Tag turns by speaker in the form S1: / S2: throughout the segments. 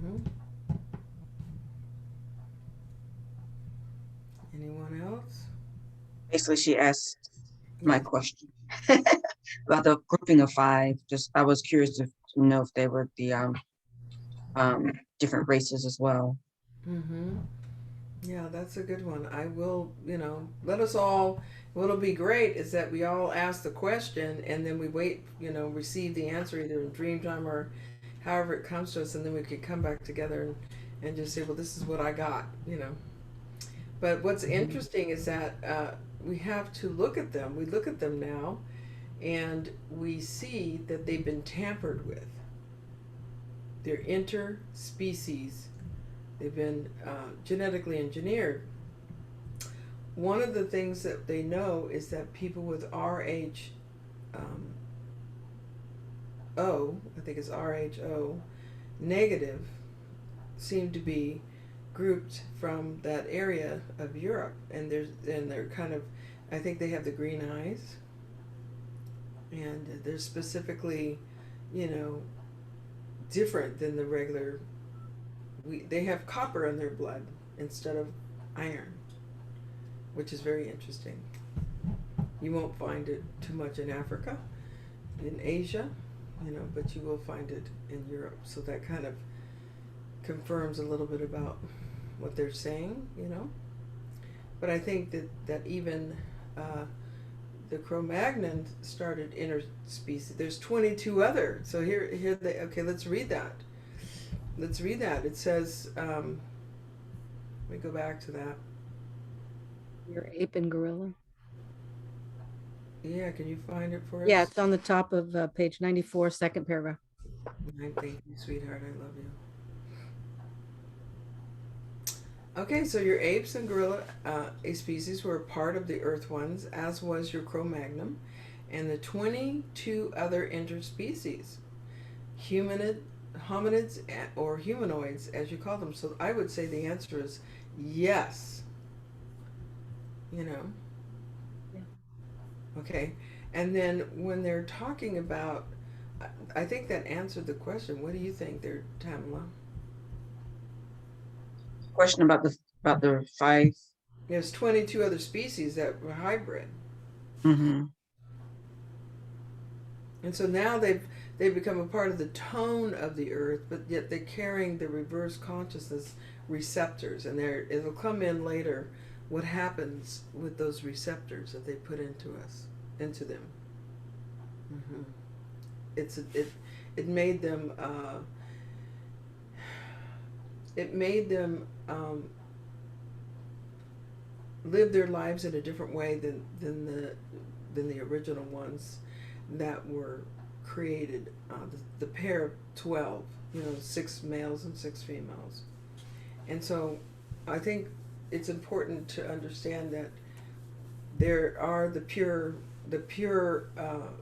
S1: Mm-hmm. Anyone else?
S2: Basically, she asked my
S1: Yes.
S2: question about the grouping of five. Just I was curious to know if they were the different races as well.
S1: Mm-hmm. Yeah, that's a good one. I will, let us all, what'll be great is that we all ask the question and then we wait, receive the answer either in dream time or however it comes to us, and then we could come back together and just say, well, this is what I got. But what's
S2: Mhm.
S1: interesting is that we have to look at them. We look at them now and we see that they've been tampered with. They're interspecies. They've been genetically engineered. One of the things that they know is that people with um, I think it's RHO negative, seem to be grouped from that area of Europe, and they're kind of, I think they have the green eyes, and they're specifically, you know, different than the regular. They have copper in their blood instead of iron, which is very interesting. You won't find it too much in Africa, in Asia, but you will find it in Europe. So that kind of confirms a little bit about what they're saying. But I think that even the Cro-Magnon started interspecies. There's 22 other. So here they. Okay, let's read that. Let's read that. It says. Let me go back to that.
S3: Your ape and gorilla.
S1: Yeah, can you find it for
S3: Yeah,
S1: us?
S3: it's on the top of page 94, second paragraph.
S1: Thank you, sweetheart. I love you. Okay, so your apes and gorilla species were part of the Earth ones, as was your Cro-Magnon, and the 22 other interspecies, humanid, hominids, or humanoids, as you call them. So I would say the answer is yes. You know,
S3: Yeah.
S1: okay. And then when they're talking about, I think that answered the question. What do you think there, Tamala?
S2: Question about the five.
S1: There's 22 other species that were hybrid.
S2: Mm-hmm.
S1: And so now they've become a part of the tone of the earth, but yet they're carrying the reverse consciousness receptors, and it'll come in later what happens with those receptors that they put into them. Hmm. It made them live their lives in a different way than the original ones that were created. The pair of 12, 6 males and 6 females, and so I think it's important to understand that there are the pure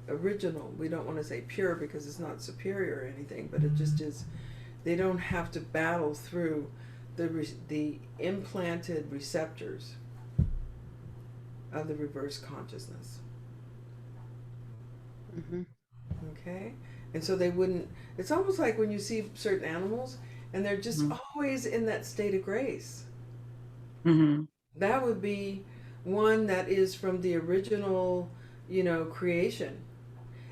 S1: original. We don't want to say pure because it's not superior or anything, but it just is. They don't have to battle through the implanted receptors of the reverse consciousness.
S3: Hmm.
S1: Okay? And so they wouldn't, it's almost like when you see certain animals and they're just always in that state of grace.
S2: Mm-hmm.
S1: That would be one that is from the original, creation.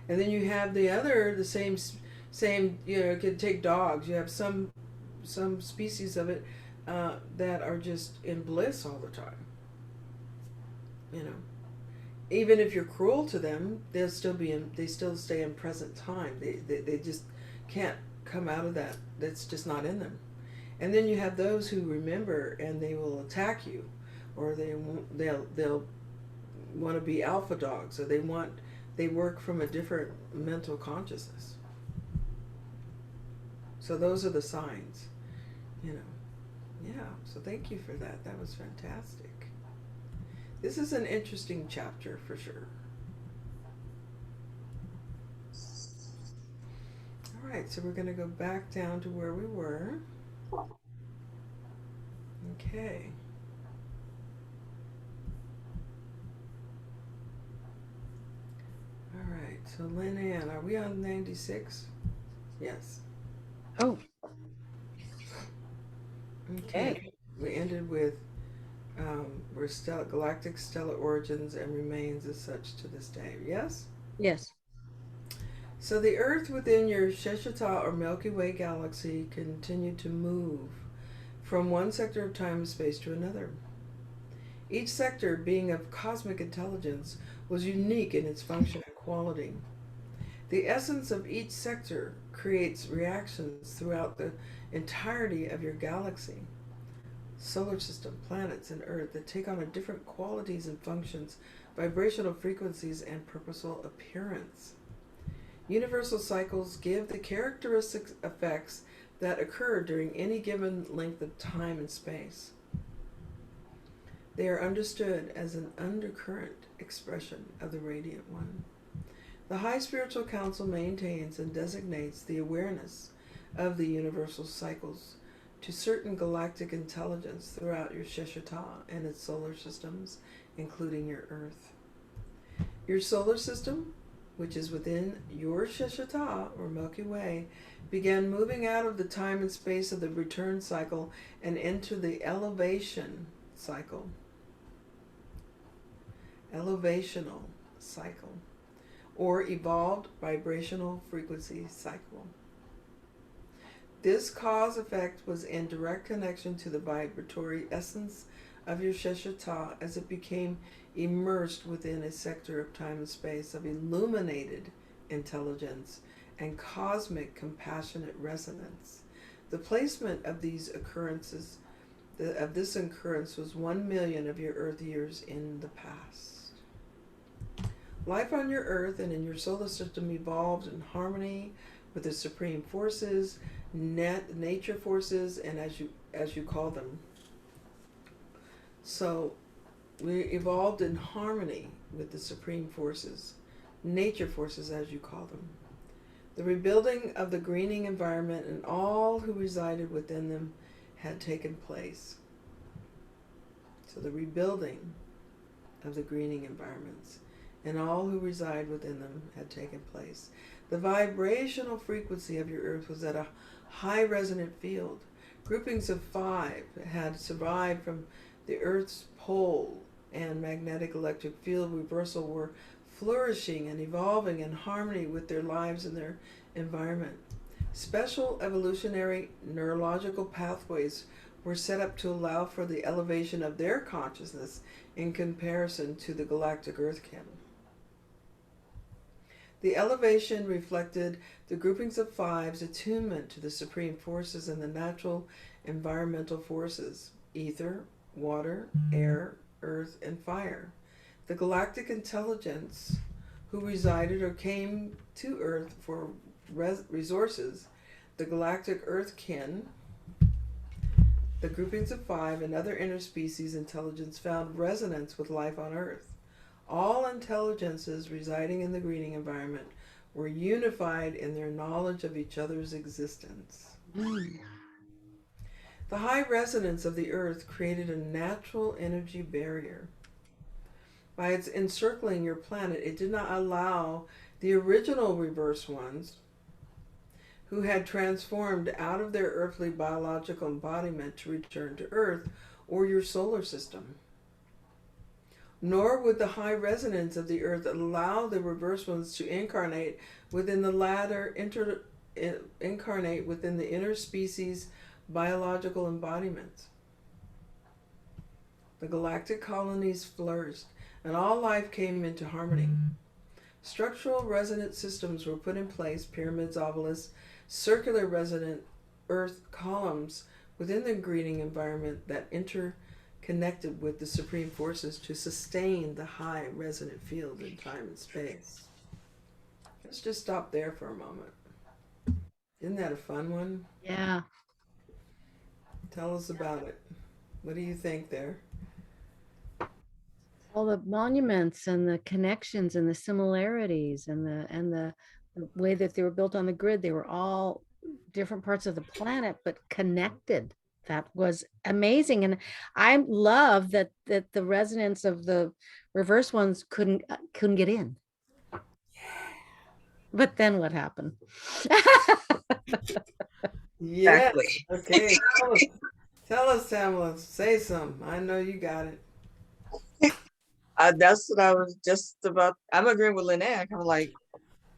S1: And then you have the same, you could take dogs. You have some species of it that are just in bliss all the time. You know, even if you're cruel to them, they still stay in present time. They just can't come out of that. That's just not in them. And then you have those who remember and they will attack you, or they'll want to be alpha dogs, or they work from a different mental consciousness. So those are the signs, you know. Yeah. So thank you for that. That was fantastic. This is an interesting chapter for sure. All right, so we're going to go back down to where we were. Okay. All right. So Lynn Ann, are we on 96? Yes.
S3: Oh,
S1: Okay. We ended with galactic stellar origins and remains as such to this day. Yes?
S3: Yes.
S1: So the Earth within your Sheshata or Milky Way galaxy continued to move from one sector of time and space to another. Each sector, being of cosmic intelligence, was unique in its function and quality. The essence of each sector creates reactions throughout the entirety of your galaxy, solar system, planets, and Earth that take on different qualities and functions, vibrational frequencies, and purposeful appearance. Universal cycles give the characteristic effects that occur during any given length of time and space. They are understood as an undercurrent expression of the Radiant One. The High Spiritual Council maintains and designates the awareness of the universal cycles to certain galactic intelligence throughout your Sheshata and its solar systems, including your Earth. Your solar system, which is within your Sheshata or Milky Way, began moving out of the time and space of the return cycle and into the elevational cycle, or evolved vibrational frequency cycle. This cause effect was in direct connection to the vibratory essence of your Sheshata as it became immersed within a sector of time and space of illuminated intelligence and cosmic compassionate resonance. The placement of these occurrences, of this occurrence, was 1 million of your Earth years in the past. Life on your Earth and in your solar system evolved in harmony with the supreme forces, nature forces, and as you call them. So we evolved in harmony with the supreme forces, nature forces as you call them. The rebuilding of the greening environment and all who resided within them had taken place. So the rebuilding of the greening environments and all who reside within them had taken place. The vibrational frequency of your Earth was at a high resonant field. Groupings of 5 had survived from the Earth's pole and magnetic electric field reversal were flourishing and evolving in harmony with their lives and their environment. Special evolutionary neurological pathways were set up to allow for the elevation of their consciousness in comparison to the Galactic Earth Kin. The elevation reflected the groupings of 5's attunement to the supreme forces and the natural environmental forces, ether, water, air, earth, and fire. The galactic intelligence who resided or came to Earth for resources, the Galactic Earth Kin, the groupings of 5, and other interspecies intelligence found resonance with life on Earth. All intelligences residing in the greening environment were unified in their knowledge of each other's existence. The high resonance of the Earth created a natural energy barrier. By its encircling your planet, it did not allow the original reverse ones who had transformed out of their earthly biological embodiment to return to Earth or your solar system. Nor would the high resonance of the Earth allow the reverse ones to incarnate within the latter, incarnate within the interspecies biological embodiments. The galactic colonies flourished, and all life came into harmony. Structural resonant systems were put in place, pyramids, obelisks, circular resonant Earth columns within the greening environment that interconnected with the supreme forces to sustain the high resonant field in time and space. Let's just stop there for a moment. Isn't that a fun one?
S3: Yeah.
S1: Tell us about it. What do you think there?
S3: All the monuments and the connections and the similarities and the way that they were built on the grid, they were all different parts of the planet, but connected. That was amazing. And I love that the resonance of the reverse ones couldn't get in. But then what happened?
S1: Yes.
S2: Exactly.
S1: Okay. Tell us, Tamala. Say something. I know you got it.
S2: That's what I was just about. I'm agreeing with Lynette. I'm like,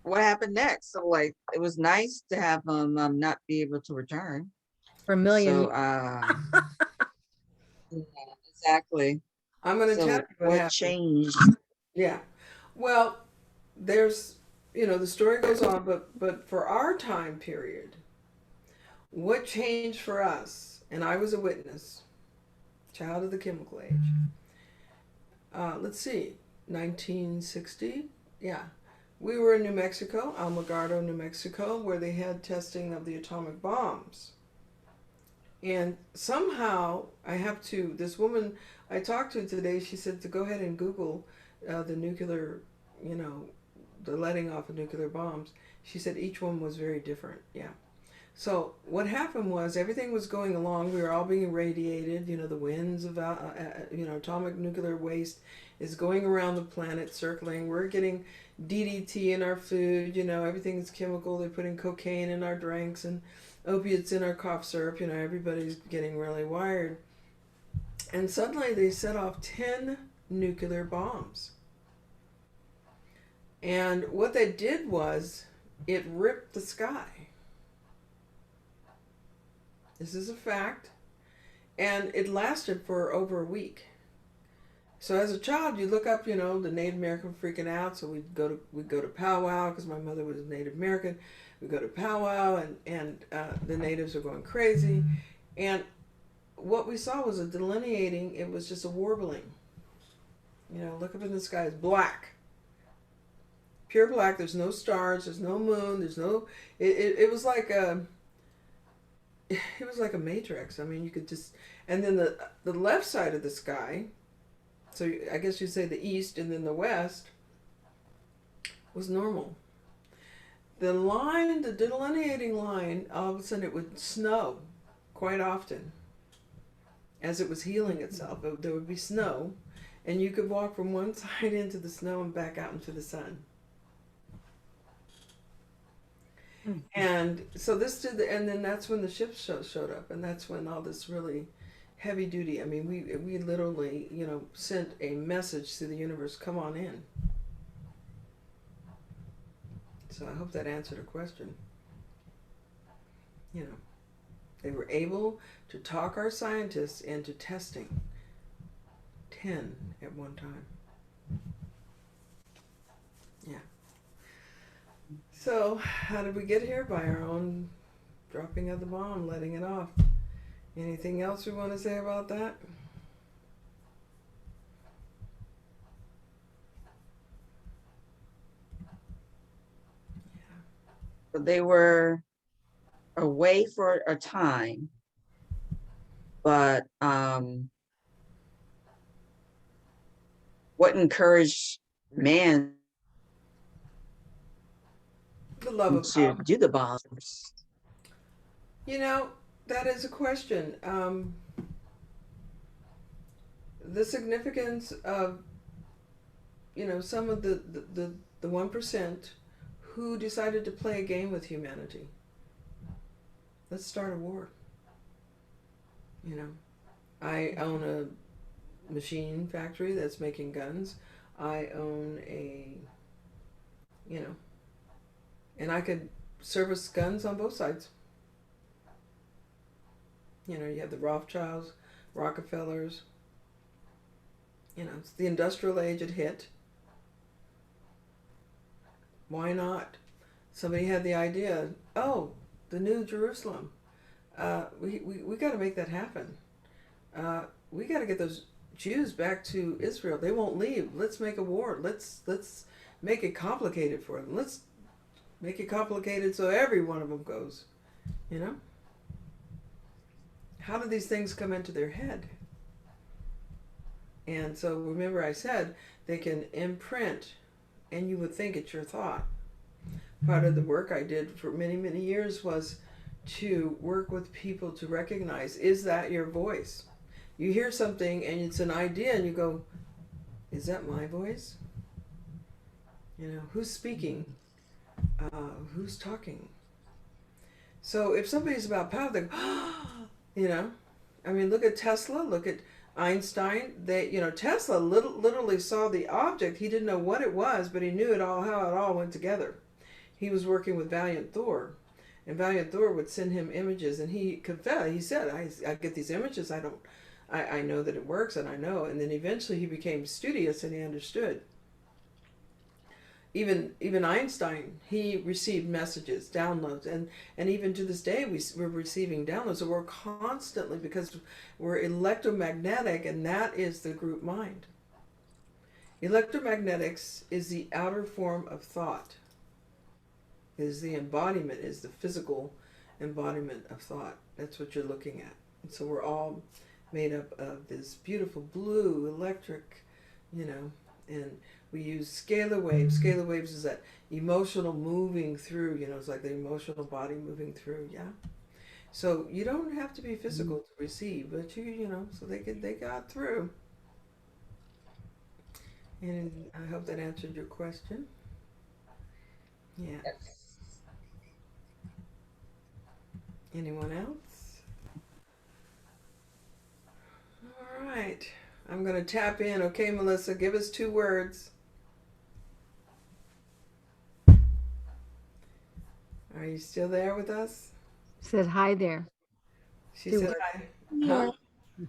S2: what happened next? So like, it was nice to have him not be able to return.
S3: For a million
S2: So
S3: years.
S2: yeah, exactly.
S1: I'm going to tell
S2: So
S1: you what
S2: what
S1: happened.
S2: changed?
S1: Yeah. Well, there's, the story goes on, but for our time period, what changed for us, and I was a witness, child of the chemical age. Let's see, 1960. Yeah. We were in New Mexico, Almagardo, New Mexico, where they had testing of the atomic bombs. And somehow this woman I talked to today, she said to go ahead and Google the nuclear, you know, the letting off of nuclear bombs. She said each one was very different. Yeah. So what happened was everything was going along. We were all being irradiated. The winds of atomic nuclear waste is going around the planet, circling. We're getting DDT in our food. Everything's chemical. They're putting cocaine in our drinks and opiates in our cough syrup. Everybody's getting really wired. And suddenly they set off 10 nuclear bombs. And what they did was it ripped the sky. This is a fact. And it lasted for over a week. So as a child, you look up, the Native American freaking out. So we'd go to powwow because my mother was Native American. We go to powwow, and the natives are going crazy. And what we saw was a delineating. It was just a warbling. Look up in the sky. It's black, pure black. There's no stars. There's no moon. There's no. It was like a. It was like a matrix. I mean, you could just. And then the left side of the sky. So I guess you'd say the east, and then the west was normal. The delineating line, all of a sudden it would snow quite often. As it was healing itself, there would be snow, and you could walk from one side into the snow and back out into the sun. And so and then that's when the ships showed up, and that's when all this really heavy duty. I mean, we literally, sent a message to the universe, come on in. So I hope that answered a question. They were able to talk our scientists into testing 10 at one time. Yeah. So how did we get here? By our own dropping of the bomb, letting it off. Anything else we want to say about that?
S2: But they were away for a time, but what encouraged man
S1: The love of
S2: to
S1: power.
S2: do the bombs?
S1: That is a question. The significance of, some of the 1% who decided to play a game with humanity. Let's start a war. I own a machine factory that's making guns. I own and I could service guns on both sides. You have the Rothschilds, Rockefellers. It's the industrial age it hit. Why not? Somebody had the idea, the New Jerusalem. We got to make that happen. We got to get those Jews back to Israel. They won't leave. Let's make a war. Let's make it complicated for them. Let's make it complicated so every one of them goes. How do these things come into their head? And so remember I said they can imprint, and you would think it's your thought. Part of the work I did for many, many years was to work with people to recognize, is that your voice? You hear something and it's an idea and you go, is that my voice? Who's speaking? Who's talking? So if somebody's about power, they go, I mean, look at Tesla, look at Einstein. They, Tesla literally saw the object. He didn't know what it was, but he knew it all, how it all went together. He was working with Valiant Thor, and Valiant Thor would send him images, and he confessed. He said, I get these images. I know that it works, and I know. And then eventually he became studious, and he understood. Even Einstein, he received messages, downloads, and even to this day we're receiving downloads. So we're constantly, because we're electromagnetic, and that is the group mind. Electromagnetics is the outer form of thought. Is the embodiment, is the physical embodiment of thought. That's what you're looking at. And so we're all made up of this beautiful blue electric, and we use scalar waves. Scalar waves is that emotional moving through, it's like the emotional body moving through, yeah. So you don't have to be physical to receive, but so they got through. And I hope that answered your question. Yeah. Anyone else? All right. I'm going to tap in. Okay, Melissa, give us 2 words. Are you still there with us?
S3: Said hi there.
S1: She
S3: 2
S1: said
S3: words.
S1: hi.
S4: Yeah.
S1: Huh?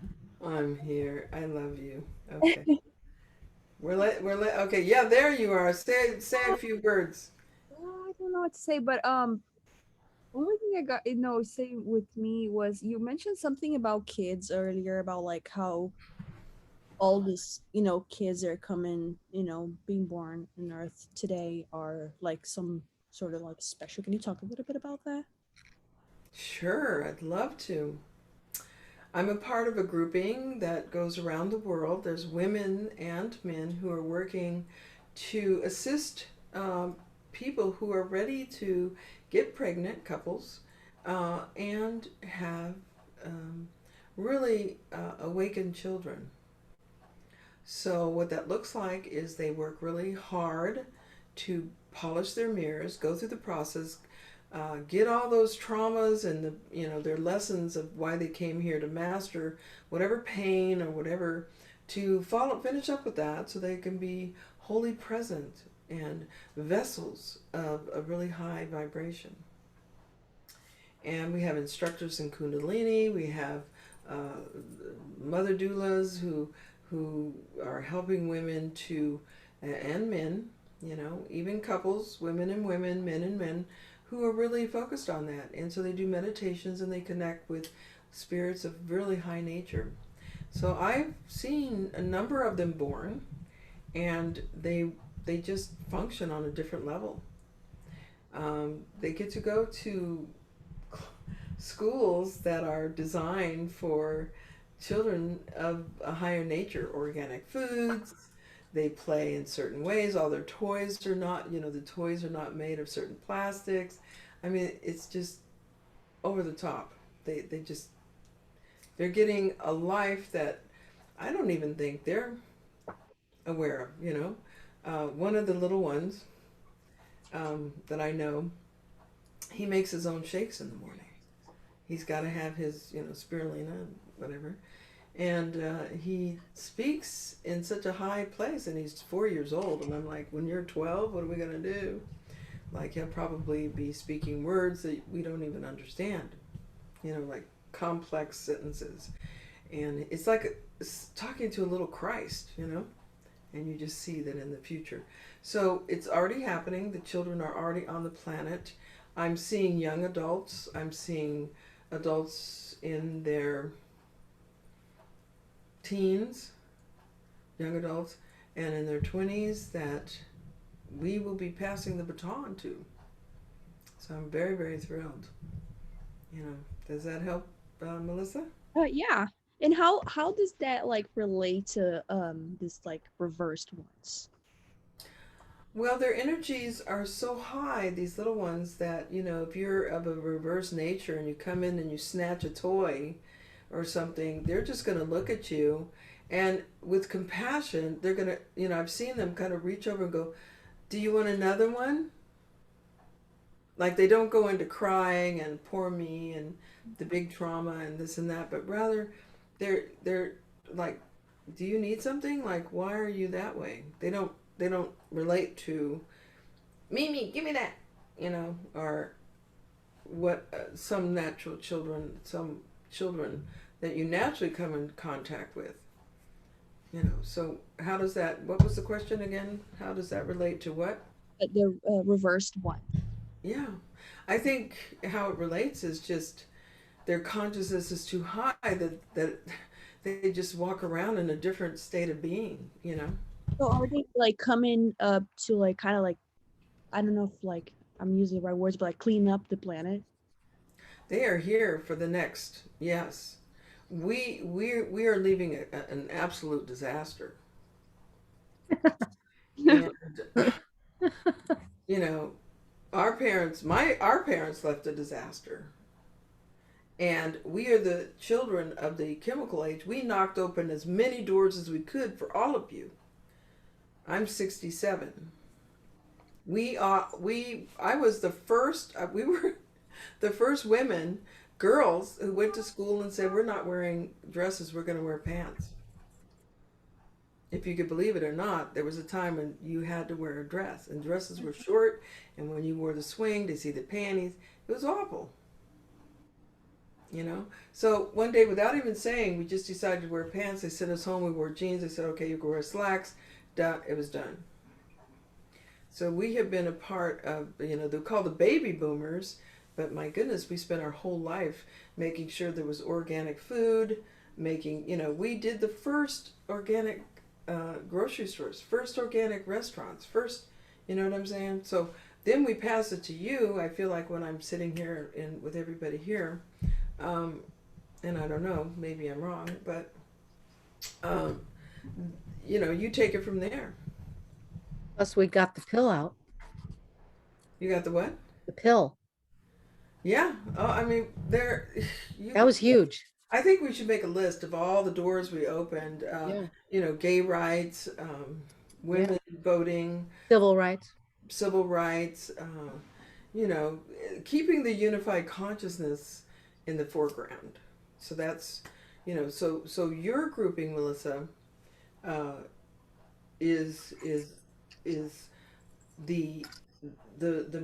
S1: I'm here. I love you. Okay. Okay, yeah, there you are. Say a few words.
S4: I don't know what to say, but only thing I got say with me was you mentioned something about kids earlier, about like how all these kids are coming, being born on Earth today are like some sort of like special. Can you talk a little bit about that?
S1: Sure, I'd love to. I'm a part of a grouping that goes around the world. There's women and men who are working to assist people who are ready to get pregnant, couples, and have really awakened children. So, what that looks like is they work really hard to polish their mirrors, go through the process, get all those traumas and their lessons of why they came here to master whatever pain or whatever, to finish up with that, so they can be wholly present and vessels of a really high vibration. And we have instructors in Kundalini. We have mother doulas who are helping women to, and men, even couples, women and women, men and men, who are really focused on that. And so they do meditations and they connect with spirits of really high nature. So I've seen a number of them born, and they just function on a different level. They get to go to schools that are designed for children of a higher nature, organic foods. They play in certain ways. All their toys are not, the toys are not made of certain plastics. I mean, it's just over the top. They're getting a life that I don't even think they're aware of. One of the little ones that I know, he makes his own shakes in the morning. He's got to have his, spirulina, whatever. And he speaks in such a high place, and he's 4 years old. And I'm like, when you're 12, what are we going to do? Like, he'll probably be speaking words that we don't even understand, like complex sentences. And it's like talking to a little Christ, and you just see that in the future. So it's already happening. The children are already on the planet. I'm seeing young adults. I'm seeing adults in their teens, young adults, and in their 20s that we will be passing the baton to. So I'm very, very thrilled. Does that help, Melissa?
S4: Yeah. And how does that like relate to this like reversed ones?
S1: Well, their energies are so high, these little ones, that, if you're of a reverse nature and you come in and you snatch a toy or something, they're just going to look at you, and with compassion, they're going to, I've seen them kind of reach over and go, do you want another one? Like they don't go into crying and poor me and the big trauma and this and that, but rather they're like, do you need something? Like, why are you that way? They don't relate to me, give me that, or what some children that you naturally come in contact with. So how does that, what was the question again? How does that relate to what?
S4: The reversed one.
S1: Yeah. I think how it relates is just their consciousness is too high that they just walk around in a different state of being.
S4: So are they like coming up to like kind of like, I don't know if like I'm using the right words, but like clean up the planet?
S1: They are here for the next, yes. We are leaving an absolute disaster. And you know, our parents left a disaster. And we are the children of the chemical age. We knocked open as many doors as we could for all of you. I'm 67. I was the first, we were the first women, girls who went to school and said, we're not wearing dresses, we're going to wear pants. If you could believe it or not, there was a time when you had to wear a dress, and dresses were short, and when you wore the swing, to see the panties, it was awful. So one day, without even saying, we just decided to wear pants. They sent us home, we wore jeans. They said, okay, you can wear slacks. Done. It was done. So we have been a part of, they're called the baby boomers, but my goodness, we spent our whole life making sure there was organic food, we did the first organic grocery stores, first organic restaurants, first, you know what I'm saying? So then we pass it to you. I feel like when I'm sitting here with everybody here, and I don't know, maybe I'm wrong, but, you take it from there.
S3: Plus, we got the pill out.
S1: You got the what?
S3: The pill.
S1: Yeah. Oh, I mean,
S3: That was huge.
S1: I think we should make a list of all the doors we opened. Gay rights, women voting,
S3: Civil rights.
S1: civil rights. Keeping the unified consciousness in the foreground. So that's, so your grouping, Melissa, is the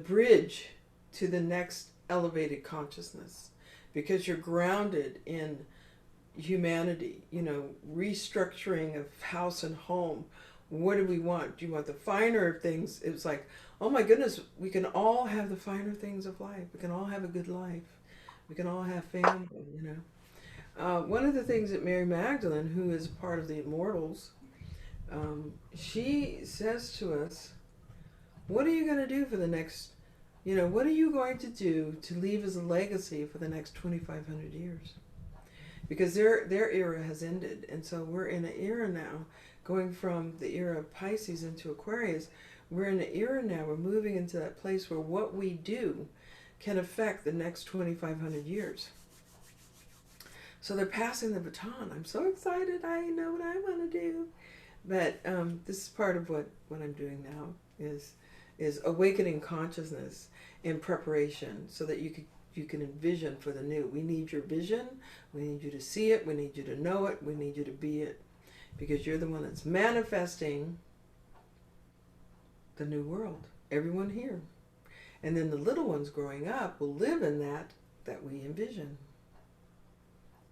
S1: bridge to the next elevated consciousness, because you're grounded in humanity, restructuring of house and home. What do we want? Do you want the finer things? It was like, oh my goodness, we can all have the finer things of life. We can all have a good life. We can all have family. One of the things that Mary Magdalene, who is part of the Immortals, she says to us, what are you going to do for the next, what are you going to do to leave as a legacy for the next 2,500 years? Because their era has ended. And so we're in an era now, going from the era of Pisces into Aquarius. We're in an era now, we're moving into that place where what we do can affect the next 2,500 years. So they're passing the baton. I'm so excited. I know what I want to do. But this is part of what I'm doing now is awakening consciousness in preparation so that you can envision for the new. We need your vision. We need you to see it. We need you to know it. We need you to be it. Because you're the one that's manifesting the new world. Everyone here. And then the little ones growing up will live in that we envision.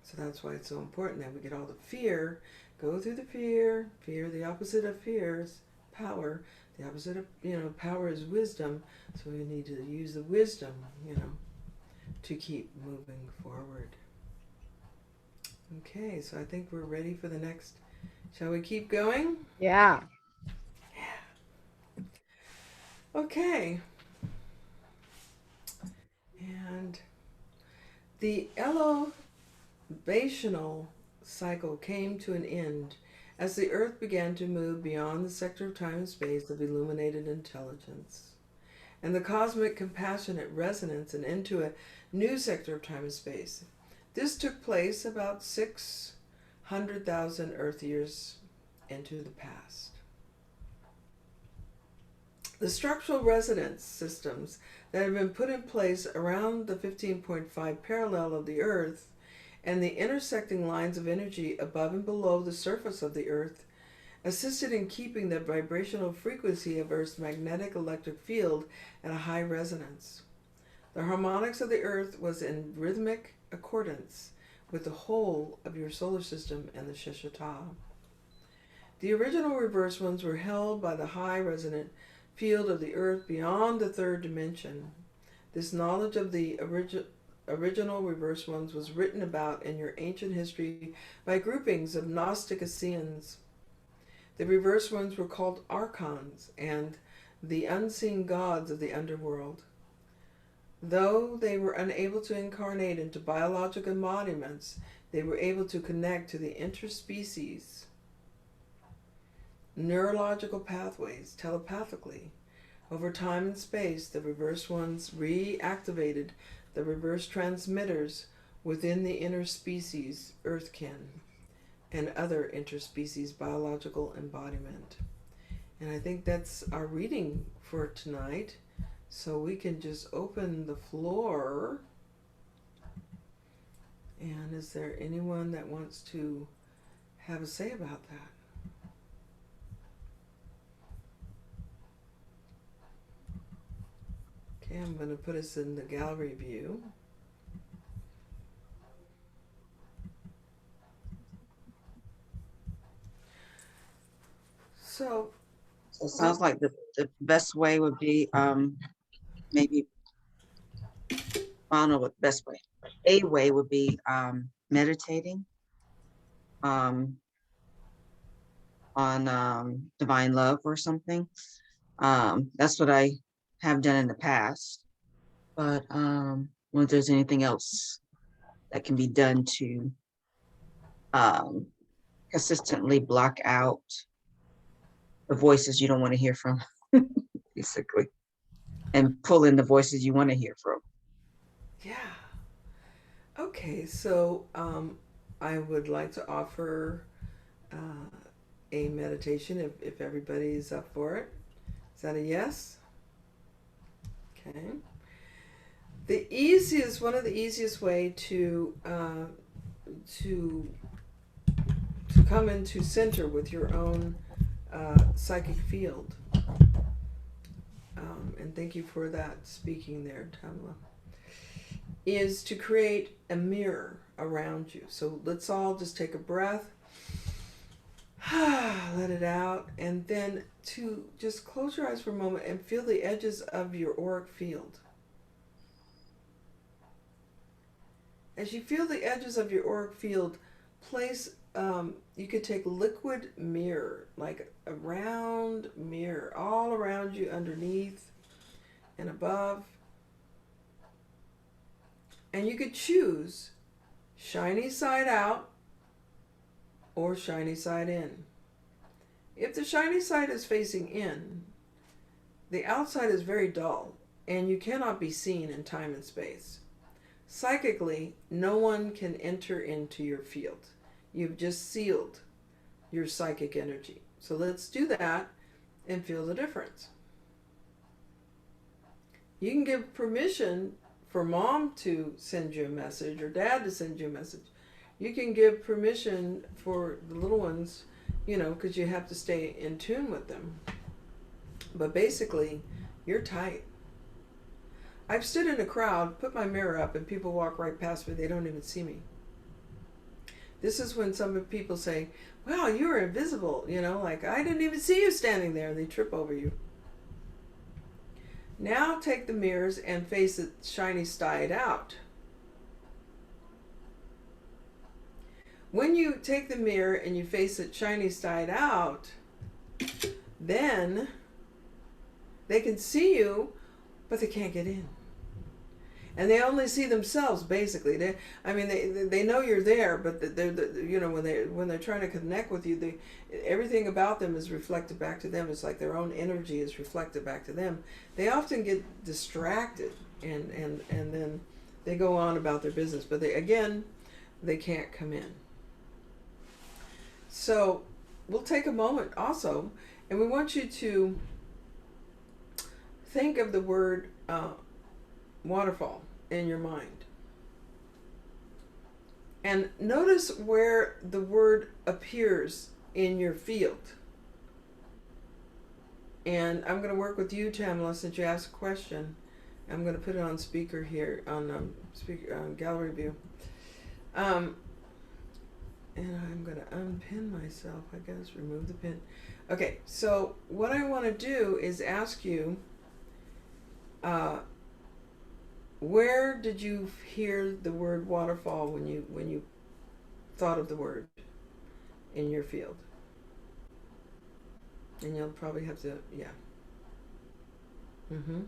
S1: So that's why it's so important that we get all the fear, go through the fear, the opposite of fear is power. The opposite of, power is wisdom. So we need to use the wisdom, to keep moving forward. Okay, so I think we're ready for the next. Shall we keep going?
S3: Yeah.
S1: Okay. And the elevational cycle came to an end as the Earth began to move beyond the sector of time and space of illuminated intelligence and the cosmic compassionate resonance and into a new sector of time and space. This took place about 600,000 Earth years into the past. The structural resonance systems that have been put in place around the 15.5 parallel of the Earth and the intersecting lines of energy above and below the surface of the Earth assisted in keeping the vibrational frequency of Earth's magnetic electric field at a high resonance. The harmonics of the Earth was in rhythmic accordance with the whole of your solar system and the Sheshata. The original reverse ones were held by the high resonant field of the Earth beyond the third dimension. This knowledge of the original reverse ones was written about in your ancient history by groupings of Gnostic Essenes. The reverse ones were called archons and the unseen gods of the underworld. Though they were unable to incarnate into biological embodiments, they were able to connect to the interspecies neurological pathways telepathically. Over time and space, the reverse ones reactivated the reverse transmitters within the interspecies Earthkin and other interspecies biological embodiment. And I think that's our reading for tonight. So we can just open the floor. And is there anyone that wants to have a say about that? Okay, I'm going to put us in the gallery view. So
S2: it sounds like the best way would be maybe, I don't know what the best way. A way would be meditating on divine love or something. That's what I have done in the past. But wonder if there's anything else that can be done to consistently block out the voices you don't want to hear from, basically, and pull in the voices you want to hear from.
S1: yeah. Okay, so I would like to offer a meditation if everybody's up for it. Is that a yes? Okay. One of the easiest way to come into center with your own psychic field. And thank you for that speaking there, Tamla. Is to create a mirror around you. So let's all just take a breath, let it out, and then to just close your eyes for a moment and feel the edges of your auric field. As you feel the edges of your auric field, place, you could take liquid mirror, like a round mirror, all around you, underneath and above. And you could choose shiny side out or shiny side in. If the shiny side is facing in, the outside is very dull and you cannot be seen in time and space. Psychically, no one can enter into your field. You've just sealed your psychic energy. So let's do that and feel the difference. You can give permission for mom to send you a message or dad to send you a message. You can give permission for the little ones, because you have to stay in tune with them. But basically, you're tight. I've stood in a crowd, put my mirror up, and people walk right past me. They don't even see me. This is when some people say, wow, you're invisible. Like, I didn't even see you standing there. They trip over you. Now take the mirrors and face it shiny side out. When you take the mirror and you face it shiny side out, then they can see you, but they can't get in. And they only see themselves, basically. They know you're there, but when they're trying to connect with you, everything about them is reflected back to them. It's like their own energy is reflected back to them. They often get distracted, and then they go on about their business. But they can't come in. So we'll take a moment also, and we want you to think of the word waterfall in your mind. And notice where the word appears in your field. And I'm going to work with you, Tamala, since you asked a question. I'm going to put it on speaker here, on speaker gallery view. And I'm going to unpin myself, I guess, remove the pin. Okay, so what I want to do is ask you, where did you hear the word waterfall when you thought of the word in your field? And you'll probably have to, yeah. Mm-hmm.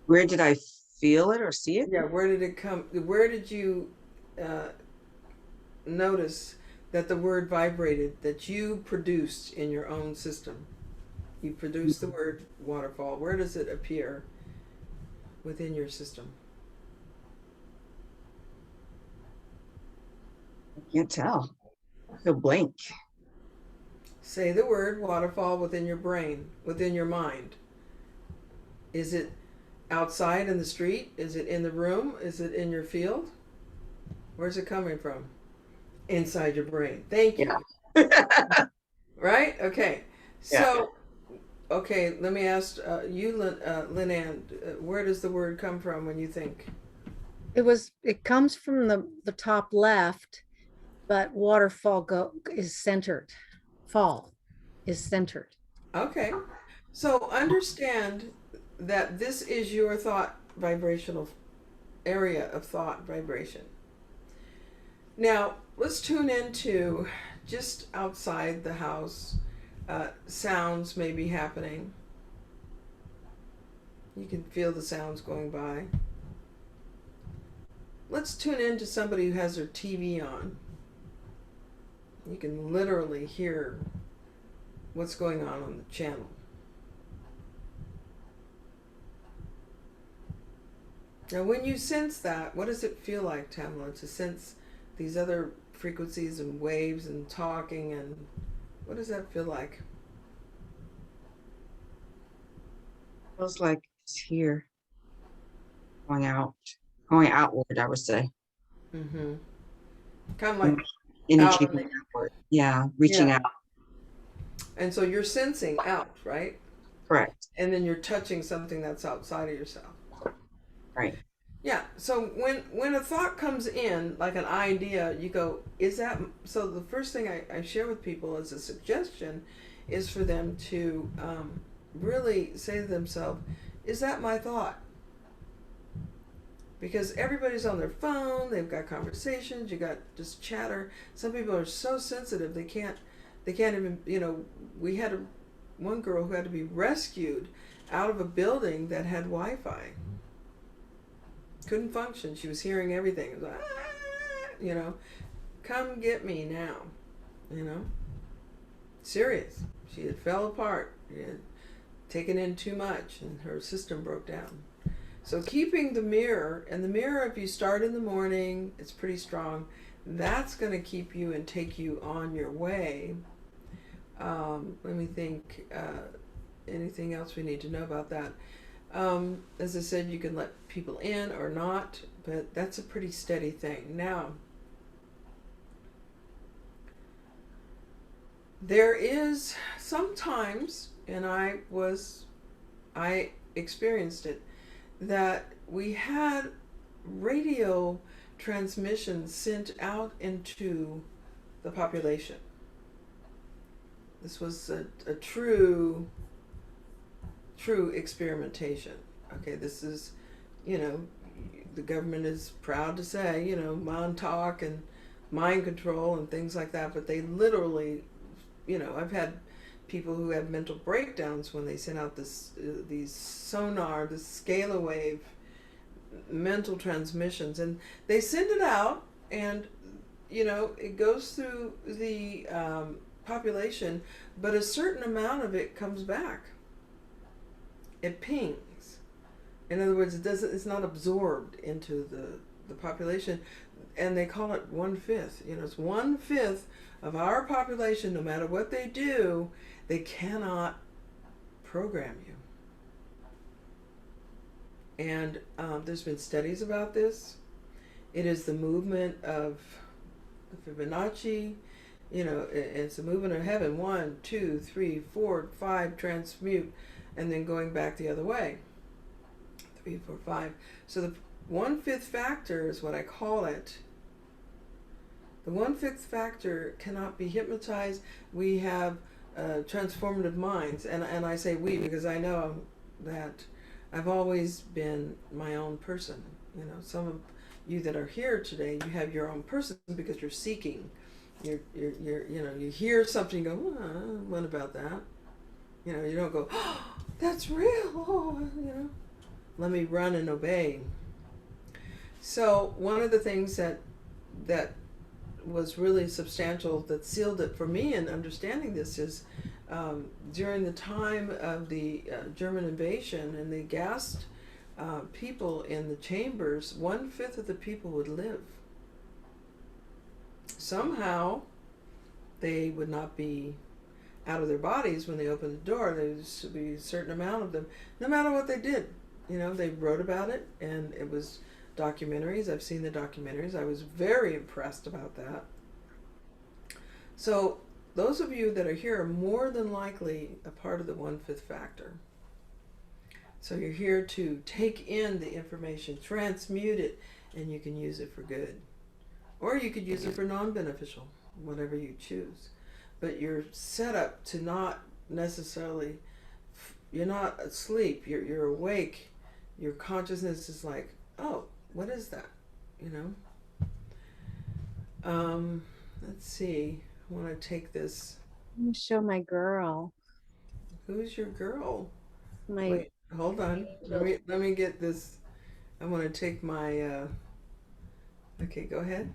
S2: Where did I feel it or see it?
S1: Yeah, where did it come? Where did you notice that the word vibrated, that you produced in your own system? You produced the word waterfall. Where does it appear within your system?
S2: I can't tell. I feel blank.
S1: Say the word waterfall within your brain, within your mind. Is it outside in the street? Is it in the room? Is it in your field? Where's it coming from? Inside your brain. Thank you.
S2: Yeah.
S1: Right? Okay. So, okay, let me ask you, Lynn Ann, where does the word come from when you think?
S3: It comes from the top left, but waterfall is centered. Fall is centered.
S1: Okay. So understand that this is your thought vibrational area of thought vibration. Now, let's tune into just outside the house. Sounds may be happening. You can feel the sounds going by. Let's tune into somebody who has their TV on. You can literally hear what's going on the channel. Now, when you sense that, what does it feel like, Tamala, to sense these other frequencies and waves and talking, and what does that feel like?
S2: Feels like it's here, going outward, I would say.
S1: Mm-hmm. Kind of like
S2: Energy
S1: out.
S2: going outward. Yeah, reaching
S1: Yeah.
S2: out.
S1: And so you're sensing out, right?
S2: Correct.
S1: And then you're touching something that's outside of yourself.
S2: Right.
S1: Yeah. So when a thought comes in, like an idea, you go, is that? So the first thing I share with people as a suggestion is for them to really say to themselves, is that my thought? Because everybody's on their phone, they've got conversations, you got just chatter. Some people are so sensitive they can't even, we had one girl who had to be rescued out of a building that had Wi-Fi. Couldn't function. She was hearing everything. It was like, come get me now. Serious. She had fell apart. She had taken in too much and her system broke down. So keeping the mirror, and the mirror, if you start in the morning, it's pretty strong. That's going to keep you and take you on your way. Let me think. Anything else we need to know about that? As I said, you can let people in or not, but that's a pretty steady thing. Now, there is sometimes, and I experienced it, that we had radio transmissions sent out into the population. This was a true experimentation. Okay, this is, the government is proud to say, Montauk and mind control and things like that, but they literally, I've had people who have mental breakdowns when they send out these sonar, this scalar wave mental transmissions, and they send it out, and it goes through the population, but a certain amount of it comes back. It pings. In other words, it's not absorbed into the population, and they call it 1/5. It's 1/5 of our population. No matter what they do, they cannot program you. And there's been studies about this. It is the movement of the Fibonacci. It's the movement of heaven. 1, 2, 3, 4, 5, transmute, and then going back the other way. 3, 4, 5. So the 1/5 factor is what I call it. The 1/5 factor cannot be hypnotized. We have transformative minds, and I say we because I know that I've always been my own person. Some of you that are here today, you have your own person because you're seeking. You hear something, you go, what about that? You don't go, oh, that's real. Oh, let me run and obey. So one of the things that was really substantial that sealed it for me in understanding this is during the time of the German invasion, and they gassed people in the chambers, 1/5 of the people would live. Somehow they would not be out of their bodies when they opened the door. There should be a certain amount of them, no matter what they did. They wrote about it, and it was documentaries. I've seen the documentaries. I was very impressed about that. So those of you that are here are more than likely a part of the 1/5 factor. So you're here to take in the information, transmute it, and you can use it for good. Or you could use it for non-beneficial, whatever you choose. But you're set up to not necessarily, you're not asleep, you're awake. Your consciousness is like, oh, what is that? Let's see. I want to take this.
S3: I'm gonna show my girl.
S1: Who's your girl?
S3: My
S1: Wait, hold on. Let me get this. I want to take my. Okay, go ahead.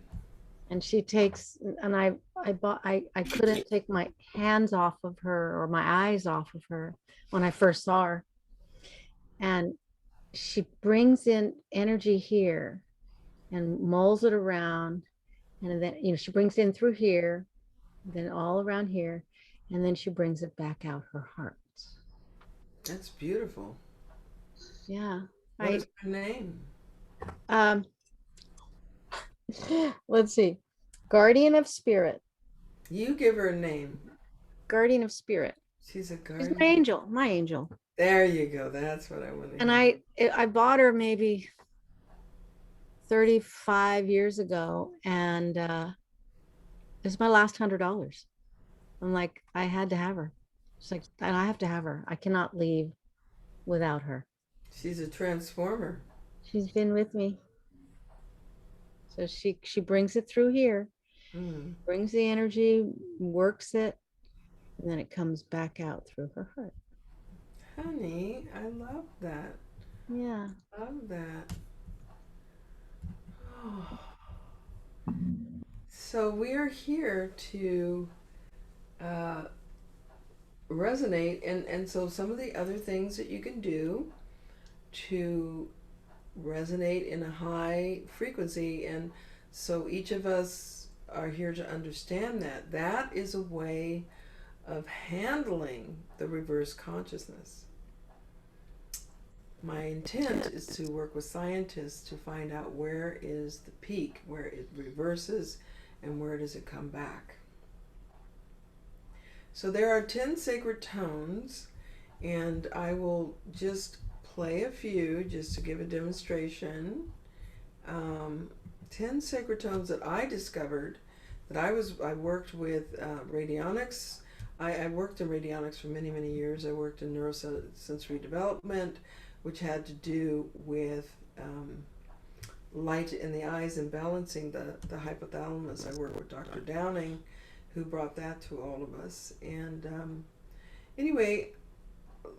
S3: and she takes, and I couldn't take my hands off of her or my eyes off of her when I first saw her. And she brings in energy here and molds it around, and then she brings in through here, then all around here, and then she brings it back out her heart.
S1: That's beautiful.
S3: Yeah.
S1: What is her name?
S3: Let's see. Guardian of Spirit.
S1: You give her a name.
S3: Guardian of Spirit.
S1: She's a guardian.
S3: She's my angel. My angel.
S1: There you go. That's what I want to
S3: And
S1: hear.
S3: I bought her maybe 35 years ago, and it's my last $100. I'm like, I had to have her. It's like, and I have to have her. I cannot leave without her.
S1: She's a transformer.
S3: She's been with me. So she brings it through here, brings the energy, works it, and then it comes back out through her heart.
S1: Honey, I love that.
S3: Yeah.
S1: Love that. Oh. So we are here to resonate, and so some of the other things that you can do to resonate in a high frequency, and so each of us are here to understand that is a way of handling the reverse consciousness. My intent is to work with scientists to find out where is the peak, where it reverses, and where does it come back. So there are 10 sacred tones, and I will just play a few just to give a demonstration. 10 sacred tones that I discovered, that I worked with radionics. I worked in radionics for many, many years. I worked in neurosensory development, which had to do with light in the eyes and balancing the hypothalamus. I worked with Dr. Downing, who brought that to all of us. And anyway,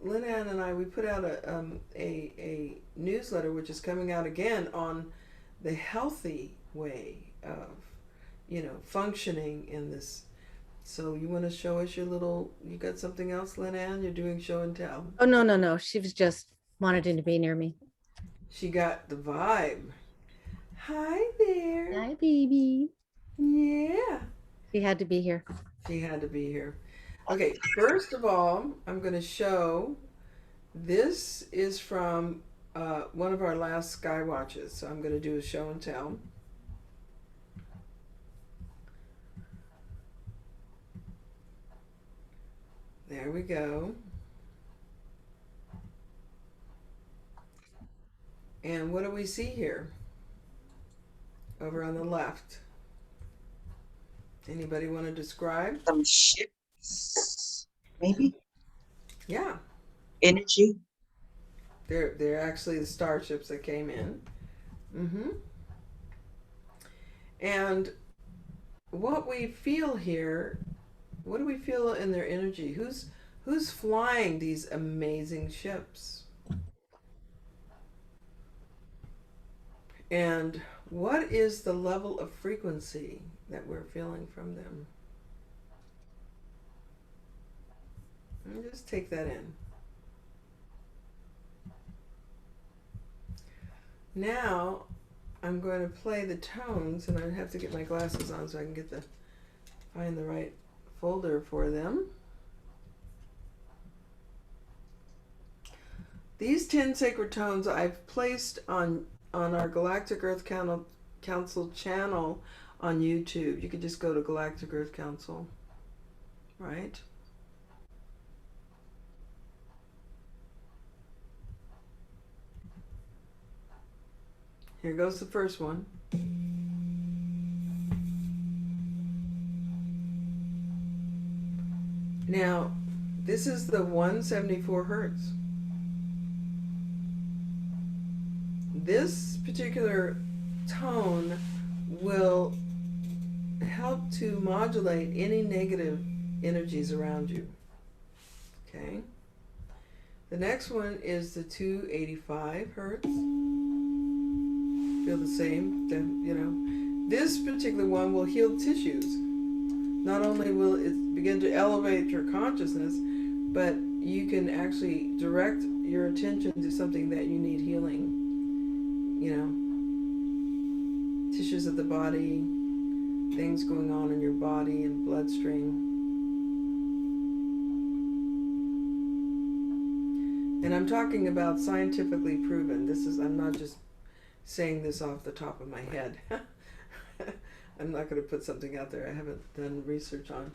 S1: Lynn-Ann and I, we put out a newsletter which is coming out again on the healthy way of, functioning in this. So you want to show us your little, you got something else, Lynn-Ann? You're doing show and tell.
S3: Oh, no. She was just wanted to be near me.
S1: She got the vibe. Hi there.
S3: Hi, baby.
S1: Yeah.
S3: She had to be here.
S1: She had to be here. Okay, first of all, I'm going to show, this is from one of our last sky watches, so I'm going to do a show and tell. There we go. And what do we see here? Over on the left. Anybody want to describe?
S2: Some ships, maybe
S1: Yeah,
S2: energy.
S1: they're actually the starships that came in. Mm-hmm. And what we feel here, what do we feel in their energy? Who's flying these amazing ships? And what is the level of frequency that we're feeling from them? And just take that in. Now I'm going to play the tones, and I have to get my glasses on so I can find the right folder for them. These 10 sacred tones I've placed on our Galactic Earth Council channel on YouTube. You could just go to Galactic Earth Council, right? Here goes the first one. Now, this is the 174 hertz. This particular tone will help to modulate any negative energies around you. Okay. The next one is the 285 hertz. Feel the same, you know. This particular one will heal tissues. Not only will it begin to elevate your consciousness, but you can actually direct your attention to something that you need healing. You know, tissues of the body, things going on in your body and bloodstream. And I'm talking about scientifically proven. I'm not just saying this off the top of my head. I'm not going to put something out there I haven't done research on.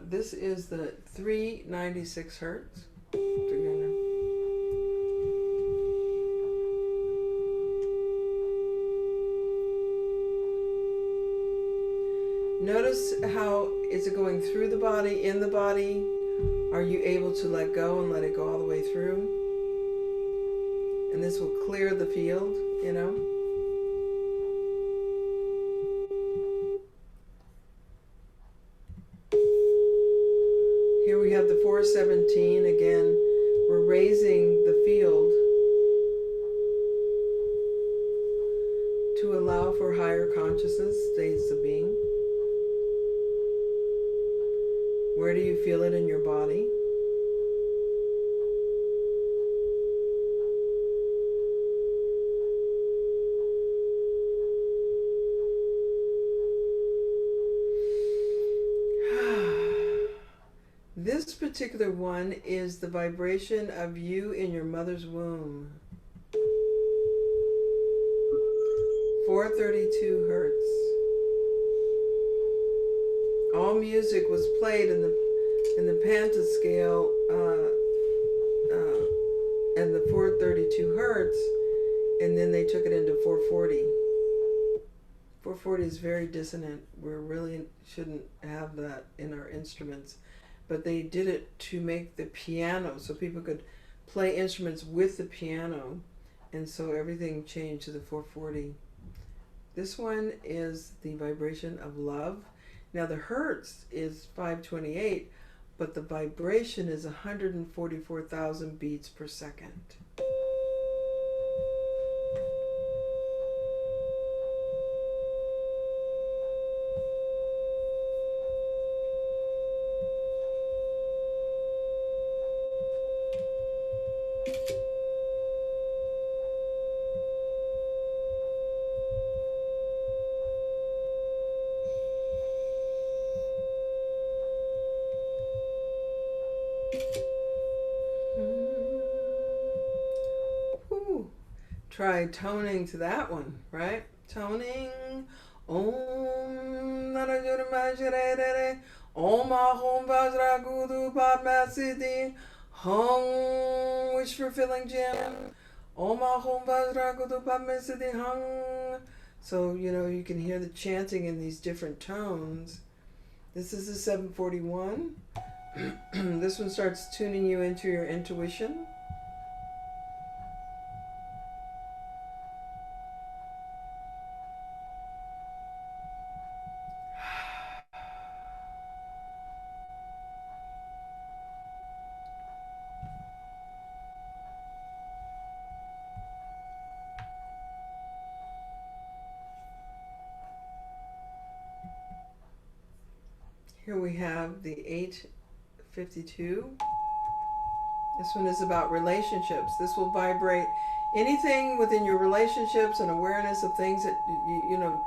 S1: This is the 396 hertz. Notice how is it going through the body, in the body? Are you able to let go and let it go all the way through? And this will clear the field, you know? Here we have the 417 again. We're raising the field to allow for higher consciousness, states of being. Where do you feel it in your body? This particular one is the vibration of you in your mother's womb. 432 hertz. All music was played in the pentascale and the 432 hertz, and then they took it into 440. 440 is very dissonant. We really shouldn't have that in our instruments, but they did it to make the piano so people could play instruments with the piano, and so everything changed to the 440. This one is the vibration of love. Now the hertz is 528, but the vibration is 144,000 beats per second. try toning to that one, right? Toning. Om Narajura Majare Om Ahom Vajra Gudu Padmasidi Hung wish fulfilling gem. Om Ahom Vajra Gudu Padmasidi Hung. So, you can hear the chanting in these different tones. This is the 741. This one starts tuning you into your intuition. Here we have the 852. This one is about relationships. This will vibrate anything within your relationships and awareness of things that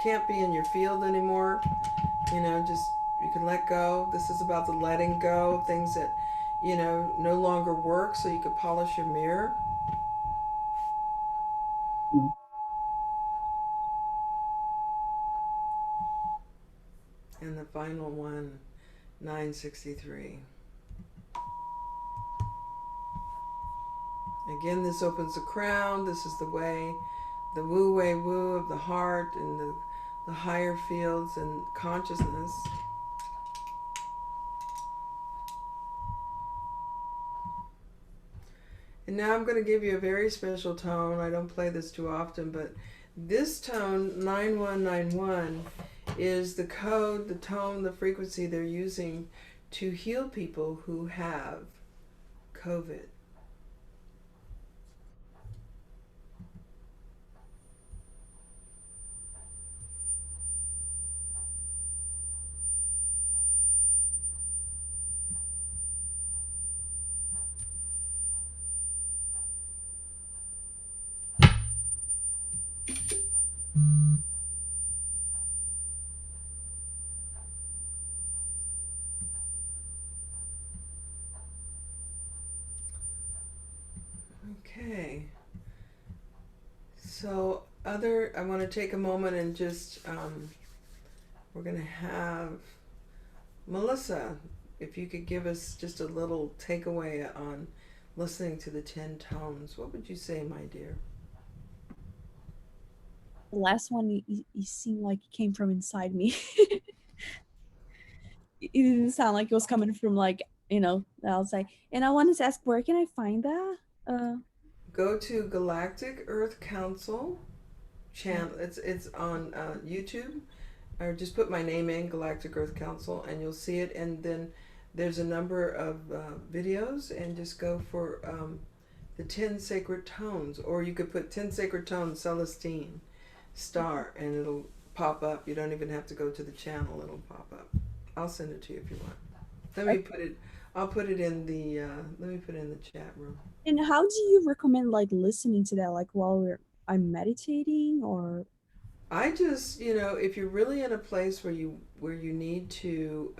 S1: can't be in your field anymore. Just you can let go. This is about the letting go of things that no longer work, so you could polish your mirror.
S2: Mm.
S1: And the final one, 963. Again, this opens the crown. This is the way, the wu wei wu of the heart and the higher fields and consciousness. And now I'm going to give you a very special tone. I don't play this too often, but this tone, 9191, is the code, the tone, the frequency they're using to heal people who have COVID. Okay. So I want to take a moment and just, we're going to have Melissa, if you could give us just a little takeaway on listening to the 10 tones. What would you say, my dear?
S4: The last one, you seemed like it came from inside me. It didn't sound like it was coming from the outside. And I wanted to ask, where can I find that?
S1: Go to Galactic Earth Council channel. It's on YouTube, or just put my name in, Galactic Earth Council, and you'll see it. And then there's a number of videos, and just go for the 10 sacred tones, or you could put 10 sacred tones Celestine Star, and it'll pop up. You don't even have to go to the channel; it'll pop up. I'll send it to you if you want. Let me put it. I'll put it in the. Let me put it in the chat room.
S4: And how do you recommend listening to that, while I'm meditating, or?
S1: I just, if you're really in a place where you need to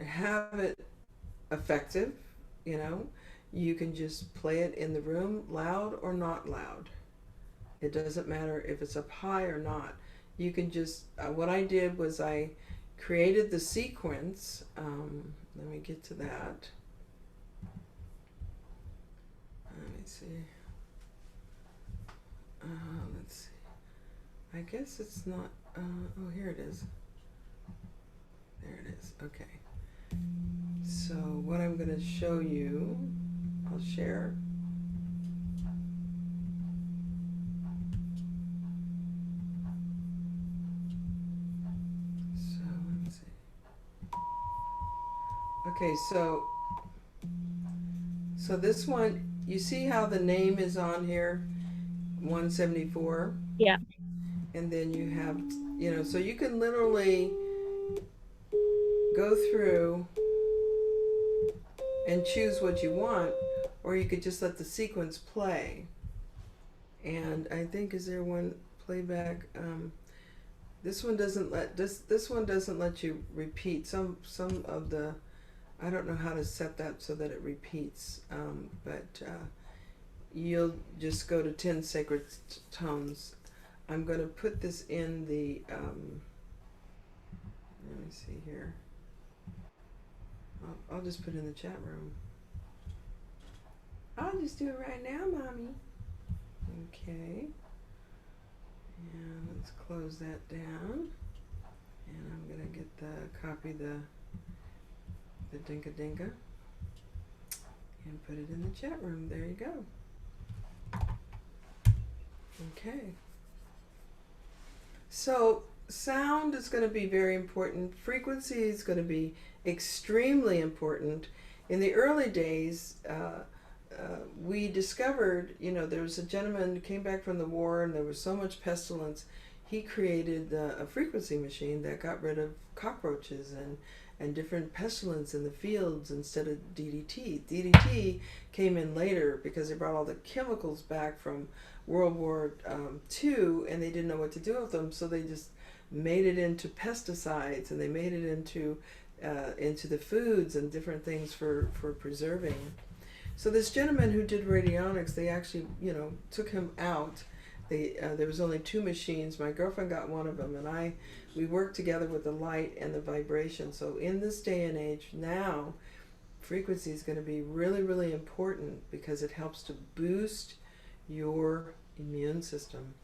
S1: have it effective, you can just play it in the room, loud or not loud. It doesn't matter if it's up high or not. You can just, what I did was I created the sequence. Let me get to that. Let me see. Let's see. I guess it's not, oh, here it is. There it is. Okay. So what I'm going to show you, I'll share. So let's see. Okay, so this one, you see how the name is on here? 174.
S4: Yeah.
S1: And then you have, so you can literally go through and choose what you want, or you could just let the sequence play. And I think, is there one playback? This one doesn't let this one doesn't let you repeat some of the. I don't know how to set that so that it repeats, but you'll just go to 10 sacred tones. I'm going to put this in the, let me see here. I'll just put it in the chat room. I'll just do it right now, Mommy. Okay. And let's close that down. And I'm going to get copy the Dinka Dinka and put it in the chat room. There you go. Okay. So sound is going to be very important. Frequency is going to be extremely important. In the early days, we discovered, there was a gentleman who came back from the war and there was so much pestilence. He created a frequency machine that got rid of cockroaches and different pestilence in the fields instead of DDT. DDT came in later because they brought all the chemicals back from World War II and they didn't know what to do with them, so they just made it into pesticides and they made it into the foods and different things for preserving. So this gentleman who did radionics, they actually, took him out. There was only 2 machines. My girlfriend got one of them, and we worked together with the light and the vibration. So in this day and age now, frequency is going to be really, really important because it helps to boost your immune system.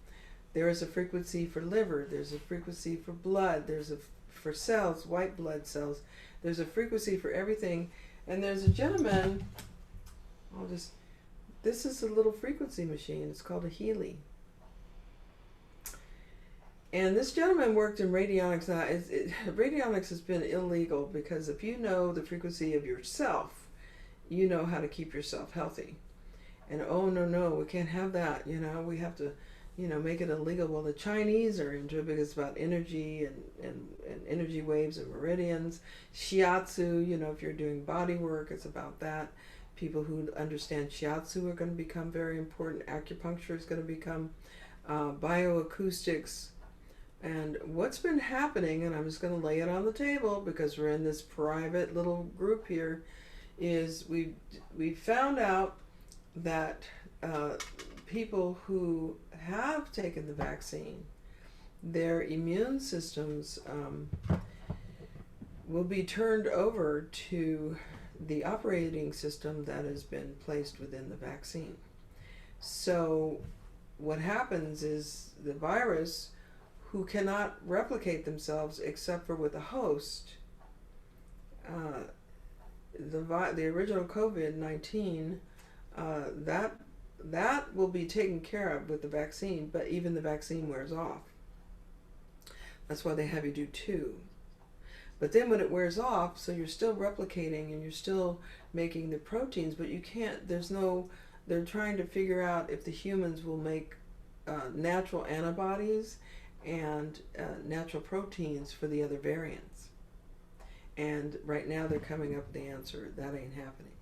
S1: There is a frequency for liver. There's a frequency for blood. There's for cells, white blood cells. There's a frequency for everything. And there's a gentleman, this is a little frequency machine. It's called a Healy. And this gentleman worked in radionics. Now, radionics has been illegal because if you know the frequency of yourself, you know how to keep yourself healthy. And oh, no, we can't have that. We have to, make it illegal. Well, the Chinese are into it because it's about energy and energy waves and meridians. Shiatsu, if you're doing body work, it's about that. People who understand shiatsu are going to become very important. Acupuncture is going to become bioacoustics. And what's been happening, and I'm just going to lay it on the table because we're in this private little group here, is we found out that people who have taken the vaccine, their immune systems will be turned over to the operating system that has been placed within the vaccine. So what happens is the virus, who cannot replicate themselves except for with a host, the original COVID-19, that will be taken care of with the vaccine, but even the vaccine wears off. That's why they have you do 2. But then when it wears off, so you're still replicating and you're still making the proteins, but you can't, they're trying to figure out if the humans will make natural antibodies and natural proteins for the other variants. And right now they're coming up with the answer. That ain't happening.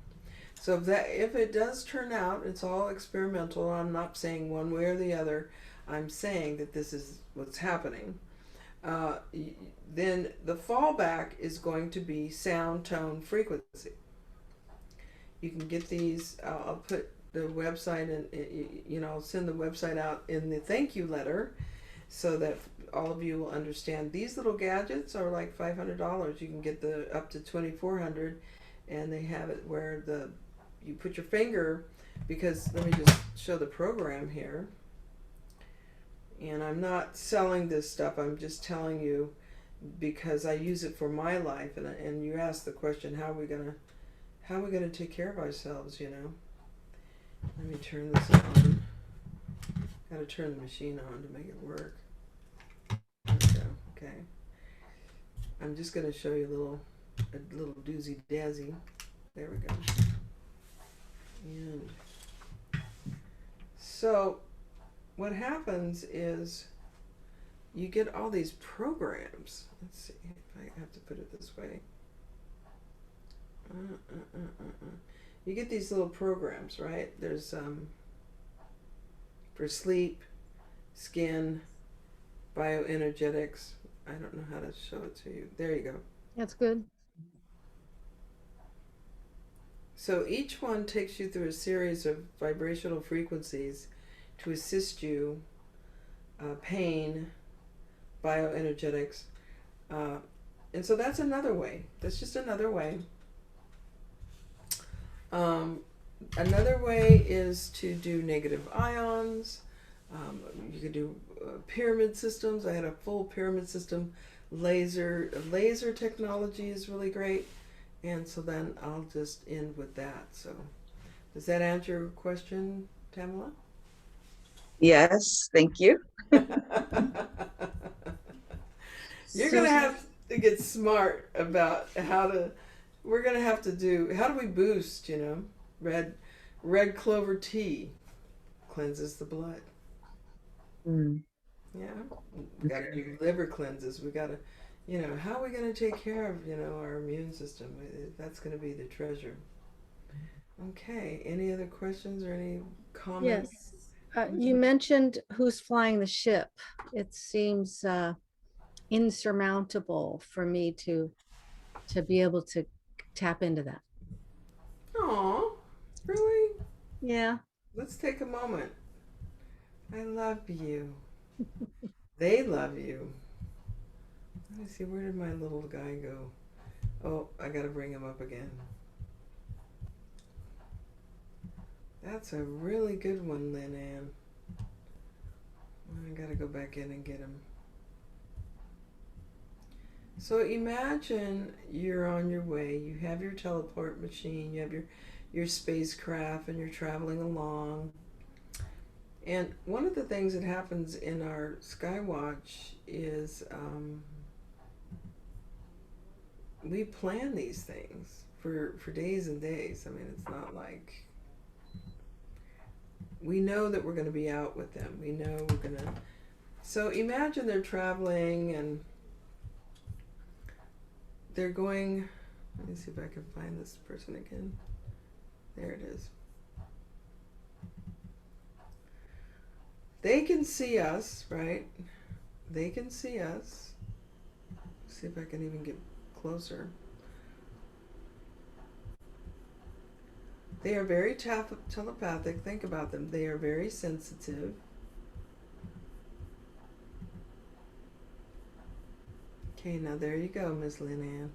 S1: So if it does turn out, it's all experimental. I'm not saying one way or the other. I'm saying that this is what's happening. Then the fallback is going to be sound, tone, frequency. You can get these. I'll put the website and I'll send the website out in the thank you letter, so that all of you will understand. These little gadgets are like $500. You can get the up to $2,400, and they have it where you put your finger, because let me just show the program here. And I'm not selling this stuff. I'm just telling you because I use it for my life. And you ask the question, how are we gonna take care of ourselves? Let me turn this on. Got to turn the machine on to make it work. There we go. Okay. I'm just going to show you a little doozy daisy. There we go. And so what happens is you get all these programs. Let's see if I have to put it this way. You get these little programs, right? There's for sleep, skin, bioenergetics. I don't know how to show it to you. There you go.
S3: That's good.
S1: So each one takes you through a series of vibrational frequencies to assist you, pain, bioenergetics. Uh, and so that's another way. That's just another way. Um, Another way is to do negative ions. You could do pyramid systems. I had a full pyramid system. Laser technology is really great. And so then I'll just end with that. So does that answer your question, Tamala?
S2: Yes, thank you.
S1: You're
S3: So
S1: gonna have to get smart about we're gonna have to do, how do we boost, red clover tea cleanses the blood.
S2: Mm.
S1: Yeah. We gotta do liver cleanses. We gotta, how are we gonna take care of, our immune system? That's gonna be the treasure. Okay, any other questions or any comments?
S3: yes, you mentioned who's flying the ship. It seems insurmountable for me to be able to tap into that.
S1: Aw, really?
S3: Yeah.
S1: Let's take a moment. I love you. They love you. Let me see, where did my little guy go? Oh, I gotta bring him up again. That's a really good one, Lynn Ann. I gotta go back in and get him. So imagine you're on your way. You have your teleport machine. You have your spacecraft, and you're traveling along. And one of the things that happens in our Skywatch is we plan these things for days and days. I mean, it's not like we know that we're going to be out with them. We know we're going to. So imagine they're traveling and they're going. Let me see if I can find this person again. There it is. They can see us, right? They can see us. Let's see if I can even get closer. They are very telepathic. Think about them. They are very sensitive. Okay, now there you go, Miss Lynn Ann.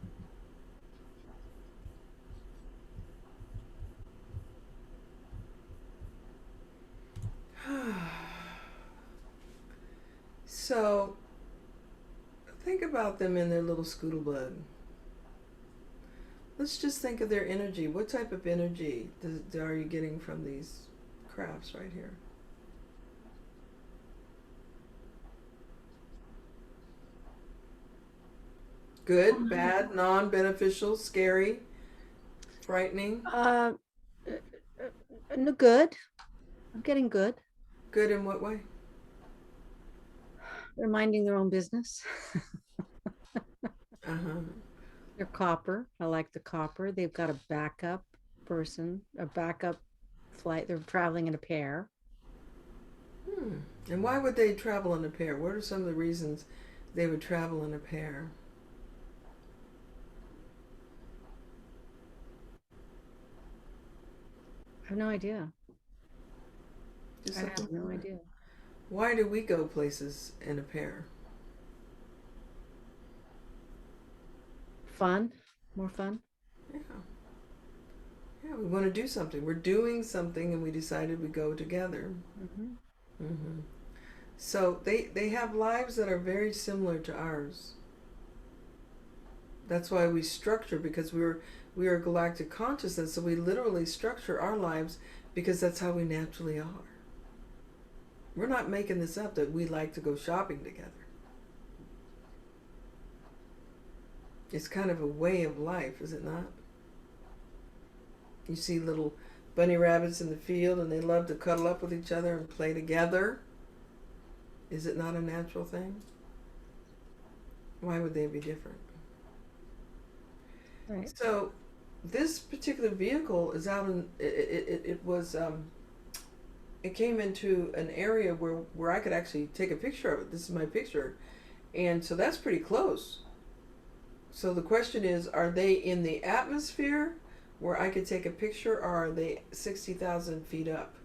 S1: So, think about them in their little scoodlebug. Let's just think of their energy. What type of energy are you getting from these crafts right here? Good, bad, non-beneficial, scary, frightening?
S3: No, good. I'm getting good.
S1: Good in what way?
S3: They're minding their own business.
S1: Uh-huh.
S3: They're copper. I like the copper. They've got a backup person, a backup flight. They're traveling in a pair.
S1: And why would they travel in a pair? What are some of the reasons they would travel in a pair?
S3: I have no idea.
S1: Just
S3: I
S1: something
S3: have no
S1: like that.
S3: idea.
S1: Why do we go places in a pair?
S3: Fun, more fun.
S1: Yeah. Yeah, we want to do something. We're doing something and we decided we go together.
S3: Mm-hmm.
S1: Mm-hmm. So they have lives that are very similar to ours. That's why we structure, because we are galactic consciousness, so we literally structure our lives because that's how we naturally are. We're not making this up that we like to go shopping together. It's kind of a way of life, is it not? You see little bunny rabbits in the field and they love to cuddle up with each other and play together. Is it not a natural thing? Why would they be different?
S3: Right.
S1: So this particular vehicle is out in, it came into an area where I could actually take a picture of it. This is my picture. And so that's pretty close. So the question is, are they in the atmosphere where I could take a picture, or are they 60,000 feet up?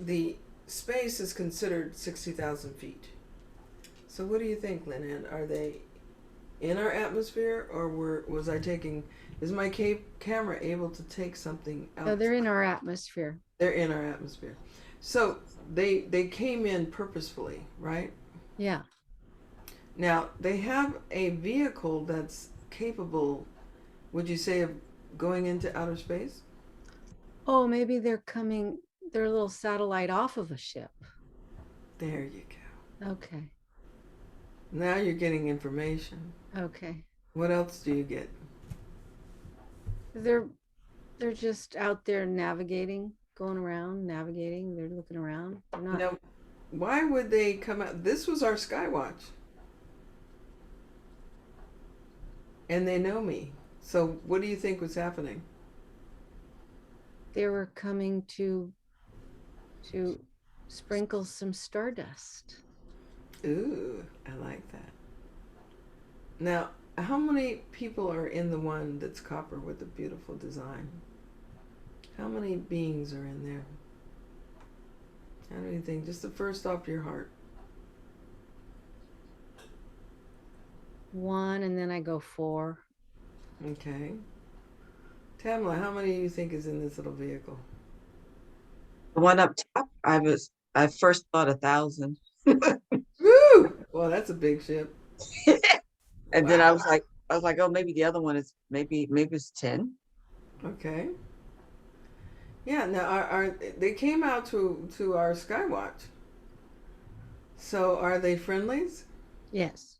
S1: The space is considered 60,000 feet. So what do you think, Lynn? Are they in our atmosphere, or was I taking? Is my camera able to take something out?
S3: No, they're in our atmosphere.
S1: They're in our atmosphere. So they came in purposefully, right?
S3: Yeah.
S1: Now they have a vehicle that's capable, would you say, of going into outer space?
S3: Oh, maybe they're a little satellite off of a ship.
S1: There you go.
S3: Okay.
S1: Now you're getting information.
S3: Okay.
S1: What else do you get?
S3: They're just out there navigating, going around, navigating. They're looking around. They're not.
S1: Now, why would they come out? This was our Skywatch. And they know me. So what do you think was happening?
S3: They were coming to sprinkle some stardust.
S1: Ooh, I like that. Now, how many people are in the one that's copper with a beautiful design? How many beings are in there? How do you think? Just the first off your heart.
S3: 1, and then I go 4.
S1: Okay. Tamla, how many do you think is in this little vehicle?
S2: The one up top, I first thought 1,000.
S1: Woo! Well, that's a big ship.
S2: And then I was like, oh, maybe the other one is maybe it's 10.
S1: Okay. Yeah. Now, they came out to our Skywatch. So, are they friendlies?
S3: Yes.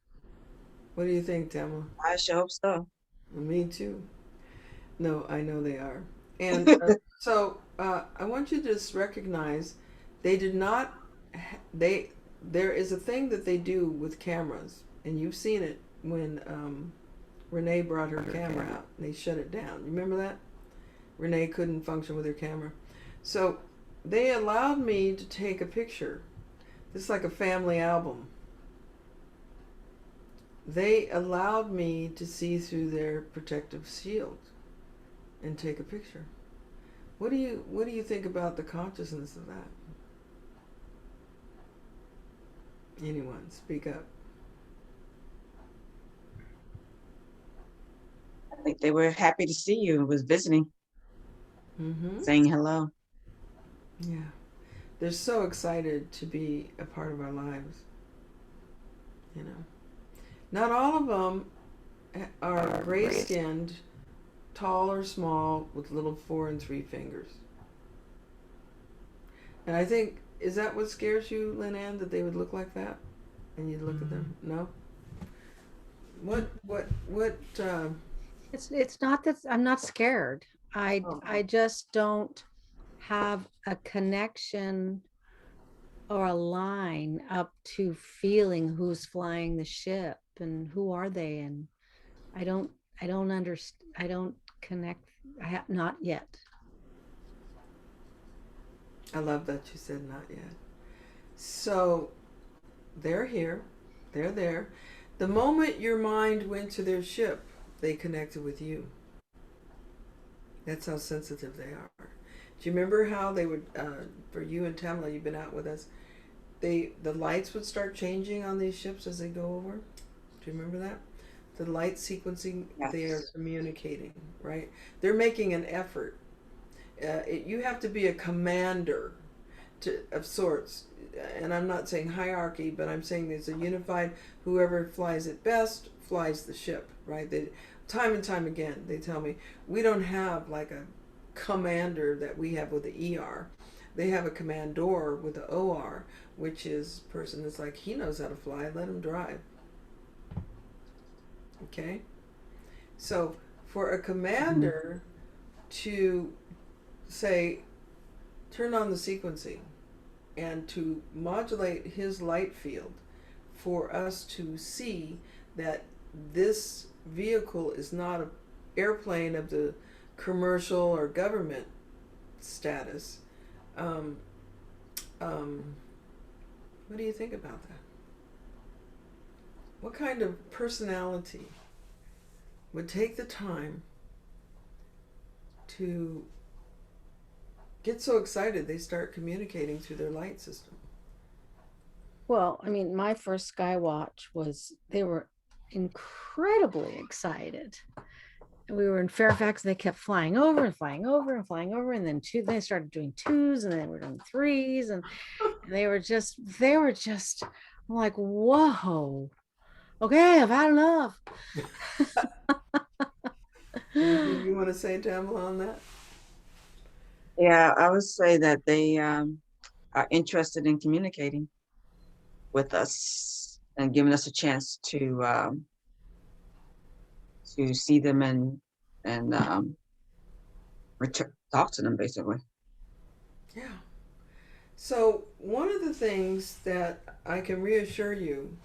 S1: What do you think, Tamla?
S2: I sure hope so.
S1: Me too. No, I know they are. And so I want you to just recognize they did not. There is a thing that they do with cameras, and you've seen it when Renee brought her camera out. And they shut it down. You remember that? Renee couldn't function with her camera, so they allowed me to take a picture. It's like a family album. They allowed me to see through their protective shield and take a picture. What do you think about the consciousness of that? Anyone, speak up.
S2: I think they were happy to see you and was visiting, saying hello.
S1: Yeah. They're so excited to be a part of our lives. You know. Not all of them are gray-skinned, tall or small, with little 4 and 3 fingers. And I think, is that what scares you, Lynn Ann, that they would look like that? And you'd look at them? No? What,
S3: It's not that I'm not scared. I just don't have a connection or a line up to feeling who's flying the ship and who are they, and I don't understand. I don't connect. I have not yet.
S1: I love that you said not yet. So they're here. They're there. The moment your mind went to their ship, they connected with you. That's how sensitive they are. Do you remember how they would, for you and Tamla, you've been out with us, the lights would start changing on these ships as they go over? Do you remember that? The light sequencing,
S2: Yes.
S1: they are communicating, right? They're making an effort. You have to be a commander of sorts. And I'm not saying hierarchy, but I'm saying there's a unified, whoever flies it best flies the ship, right? Time and time again, they tell me, we don't have like a commander that we have with the ER. They have a commandor with the OR, which is a person that's like, he knows how to fly, let him drive. Okay? So for a commander to say, turn on the sequencing and to modulate his light field for us to see that this vehicle is not an airplane of the commercial or government status. What do you think about that? What kind of personality would take the time to get so excited they start communicating through their light system.
S3: Well, I mean, my first Skywatch was, they were incredibly excited. And we were in Fairfax and they kept flying over and flying over and flying over. And then they started doing twos and then we're doing threes. And they were just, I'm like, whoa, okay, I've had enough.
S1: Anything you want to say, Tamala, on that?
S2: Yeah, I would say that they are interested in communicating with us and giving us a chance to see them and talk to them, basically.
S1: Yeah. So one of the things that I can reassure you,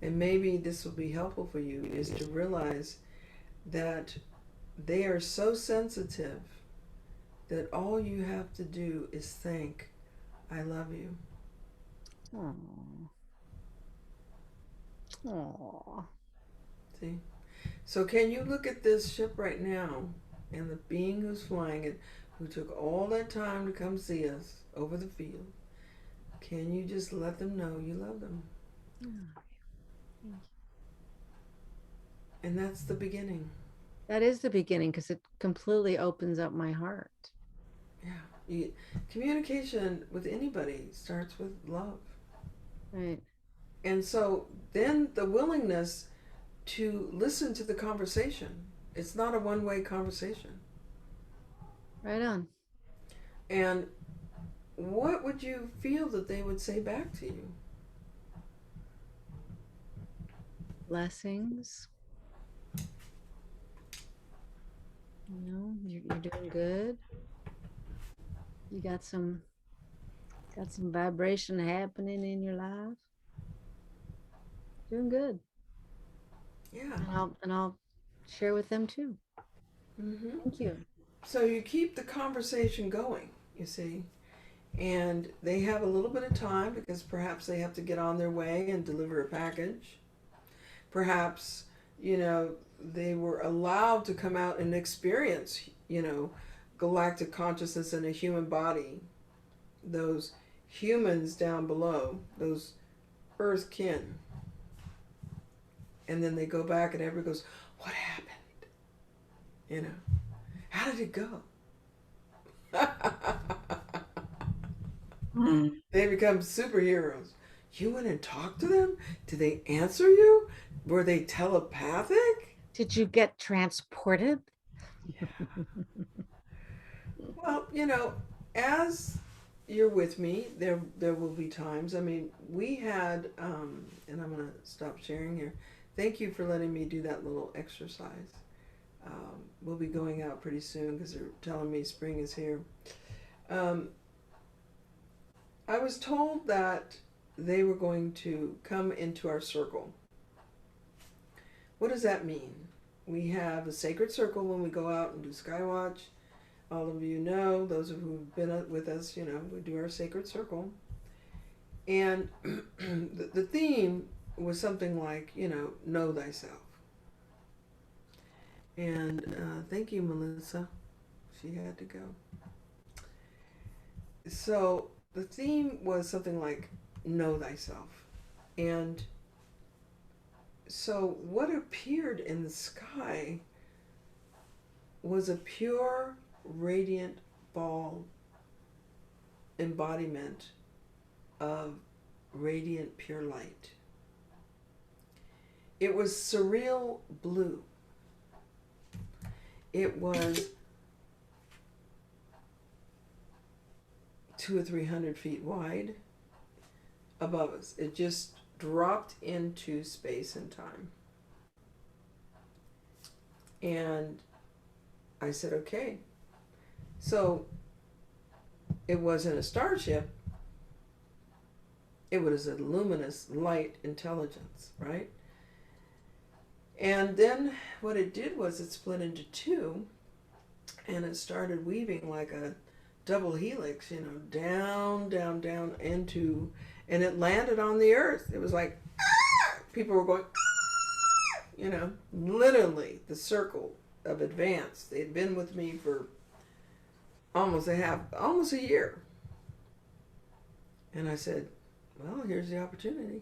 S1: and maybe this will be helpful for you, is to realize that they are so sensitive that all you have to do is think, I love you.
S3: Aww. Aww.
S1: See? So can you look at this ship right now and the being who's flying it, who took all that time to come see us over the field? Can you just let them know you love them? And that's the beginning.
S3: That is the beginning, because it completely opens up my heart.
S1: Yeah. Communication with anybody starts with love.
S3: Right.
S1: And so then the willingness to listen to the conversation. It's not a one-way conversation.
S3: Right on.
S1: And what would you feel that they would say back to you?
S3: Blessings. You know, you're doing good. You got some vibration happening in your life. Doing good.
S1: Yeah.
S3: And I'll share with them too.
S1: Mm-hmm.
S3: Thank you.
S1: So you keep the conversation going, you see, and they have a little bit of time because perhaps they have to get on their way and deliver a package. Perhaps, they were allowed to come out and experience, galactic consciousness in a human body. Those humans down below, those Earth kin. And then they go back and everybody goes, what happened? How did it go? They become superheroes. You went and talked to them? Did they answer you? Were they telepathic?
S3: Did you get transported?
S1: Yeah. Well, as you're with me, there will be times. I mean, we had, and I'm going to stop sharing here. Thank you for letting me do that little exercise. We'll be going out pretty soon because they're telling me spring is here. I was told that they were going to come into our circle. What does that mean? We have a sacred circle when we go out and do Skywatch. All of you know, those of who've been with us, we do our sacred circle. And the theme was something like, know thyself. And thank you, Melissa. She had to go. So the theme was something like, know thyself. And so what appeared in the sky was a pure, radiant ball embodiment of radiant pure light. It was surreal blue. It was 200 or 300 feet wide above us. It just dropped into space and time. And I said, okay. So it wasn't a starship. It was a luminous light intelligence, right? And then what it did was it split into two, and it started weaving like a double helix, down, down, down into, and it landed on the earth. It was like, people were going, you know, literally the circle of advance. They'd been with me for almost a year. And I said, well, here's the opportunity.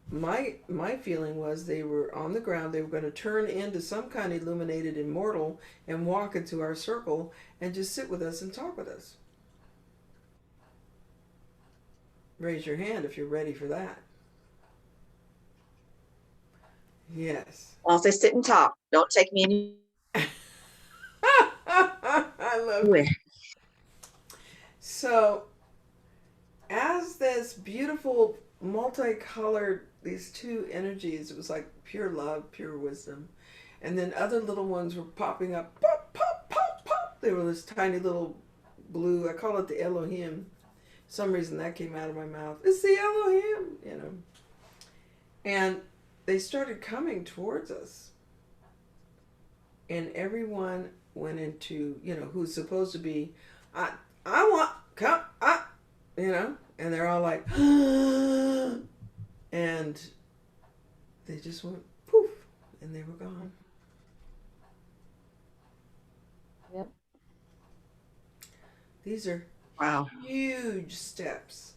S1: My feeling was they were on the ground. They were going to turn into some kind of illuminated immortal and walk into our circle and just sit with us and talk with us. Raise your hand if you're ready for that. Yes.
S2: I'll say sit and talk. Don't take me anywhere.
S1: I love it. So, as this beautiful, multicolored, these two energies, it was like pure love, pure wisdom. And then other little ones were popping up. Pop, pop, pop, pop. They were this tiny little blue, I call it the Elohim. For some reason that came out of my mouth. It's the Elohim, you know. And they started coming towards us. And everyone went into, you know, who's supposed to be, I want, come, you know, and they're all like, and they just went poof, and they were gone.
S3: Yep.
S1: These are
S2: Wow.
S1: huge steps.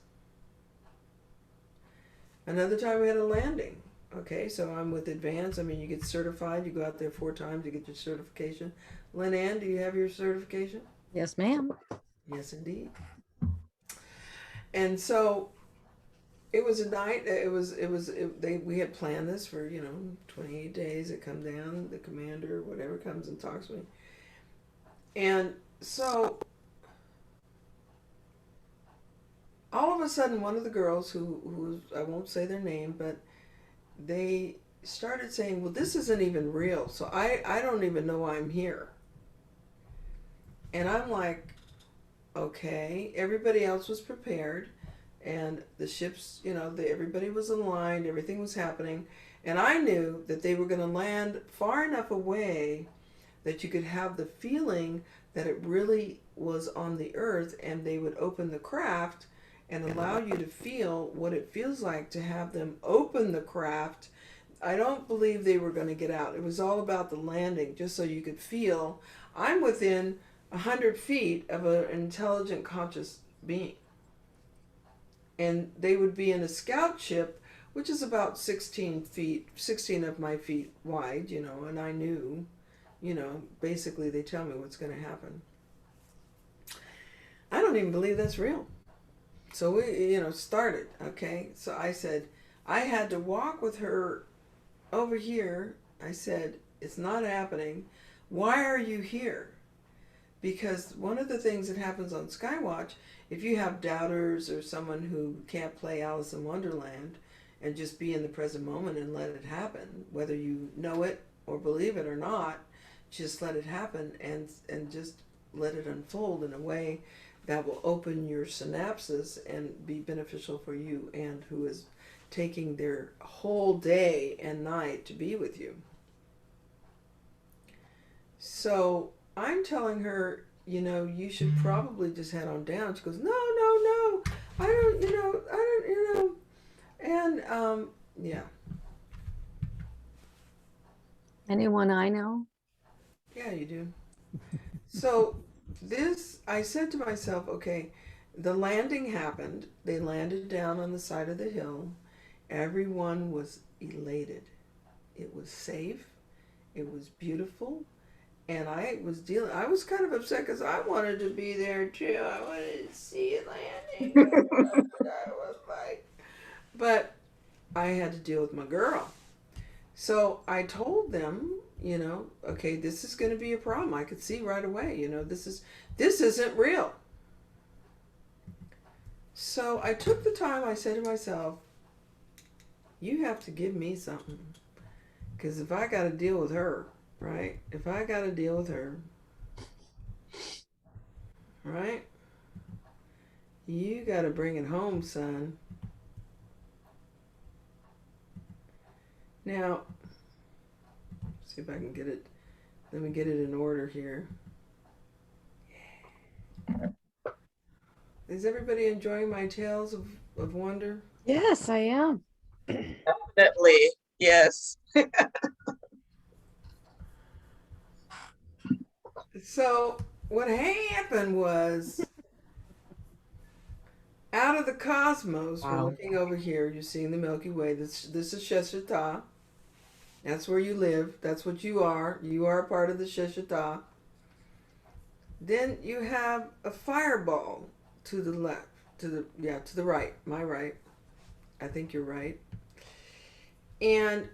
S1: Another time we had a landing. Okay, so I'm with Advance. I mean, you get certified. You go out there 4 times to get your certification. Lynn Ann, do you have your certification?
S3: Yes, ma'am.
S1: Yes, indeed. And so it was a night. We had planned this for 28 days. It come down. The commander, whatever, comes and talks to me. And so all of a sudden, one of the girls who I won't say their name, but they started saying, well, this isn't even real, so I don't even know why I'm here. And I'm like, okay, everybody else was prepared, and the ships, everybody was aligned, everything was happening, and I knew that they were going to land far enough away that you could have the feeling that it really was on the earth, and they would open the craft and allow you to feel what it feels like to have them open the craft. I don't believe they were going to get out. It was all about the landing, just so you could feel I'm within 100 feet of an intelligent, conscious being. And they would be in a scout ship, which is about 16 of my feet wide, and I knew, basically they tell me what's going to happen. I don't even believe that's real. So we, started, okay? So I said, I had to walk with her over here. I said, it's not happening. Why are you here? Because one of the things that happens on Skywatch, if you have doubters or someone who can't play Alice in Wonderland and just be in the present moment and let it happen, whether you know it or believe it or not, just let it happen and just let it unfold in a way that will open your synapses and be beneficial for you and who is taking their whole day and night to be with you. So I'm telling her, you should probably just head on down. She goes, no, I don't, and yeah.
S3: Anyone I know?
S1: Yeah, you do. So I said to myself, okay, the landing happened. They landed down on the side of the hill. Everyone was elated. It was safe. It was beautiful. And I was kind of upset because I wanted to be there too. I wanted to see it landing. I was like, but I had to deal with my girl. So I told them, okay, this is going to be a problem. I could see right away, this isn't real. So I took the time. I said to myself, you have to give me something, because if I got to deal with her, right? If I got to deal with her, right? You got to bring it home, son. Now, see if I can get it. Let me get it in order here. Is everybody enjoying my tales of wonder?
S3: Yes, I am.
S2: Definitely. Yes.
S1: So what happened was, out of the cosmos, we're
S2: Wow.
S1: looking over here. You're seeing the Milky Way. This is Sheshata. That's where you live. That's what you are. You are a part of the Sheshata. Then you have a fireball to the left, to the right, my right. I think you're right. And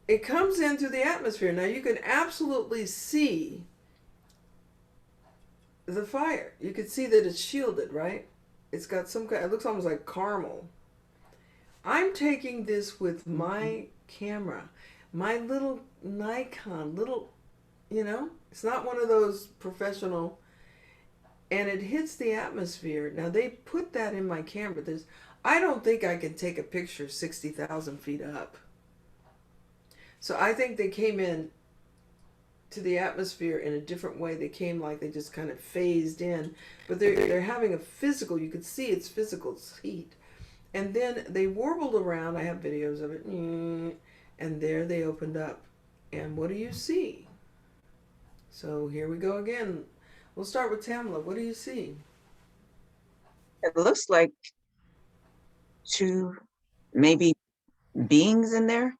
S1: it comes in through the atmosphere. Now you can absolutely see the fire. You can see that it's shielded, right? It's got some kind. It looks almost like caramel. I'm taking this with my camera, my little Nikon, it's not one of those professional, and it hits the atmosphere. Now they put that in my camera. I don't think I can take a picture 60,000 feet up. So I think they came in to the atmosphere in a different way. They came like they just kind of phased in, but they're having a physical. You could see its physical heat, and then they warbled around. I have videos of it, and there they opened up. And what do you see? So here we go again. We'll start with Tamla. What do you see?
S2: It looks like two, maybe beings in there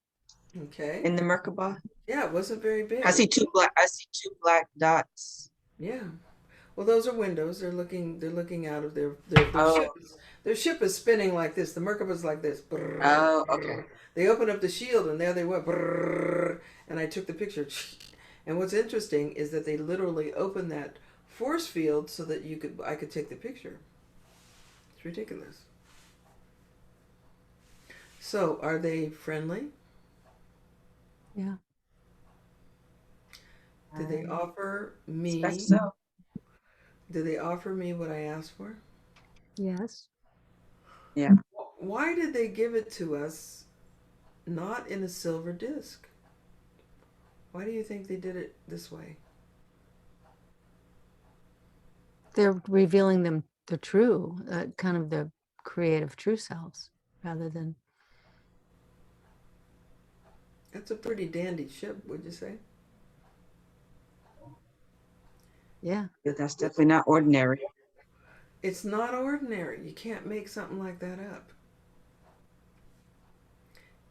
S1: Okay.
S2: in the Merkaba.
S1: Yeah, it wasn't very big.
S2: I see two black dots.
S1: Yeah. Well, those are windows. They're looking out of their
S2: Oh.
S1: ship. Their ship is spinning like this. The Merkaba's like this. Brrr,
S2: Oh, okay.
S1: brrr. They opened up the shield, and there they went. Brrr, and I took the picture. And what's interesting is that they literally opened that force field so that I could take the picture. It's ridiculous. So, are they friendly?
S3: Yeah.
S1: Did they offer me?
S2: That's so.
S1: Did they offer me what I asked for?
S3: Yes.
S2: Yeah.
S1: Why did they give it to us not in a silver disc? Why do you think they did it this way?
S3: They're revealing them the true, kind of the creative true selves rather than.
S1: That's a pretty dandy ship, would you say?
S3: Yeah.
S2: That's definitely not ordinary.
S1: It's not ordinary. You can't make something like that up.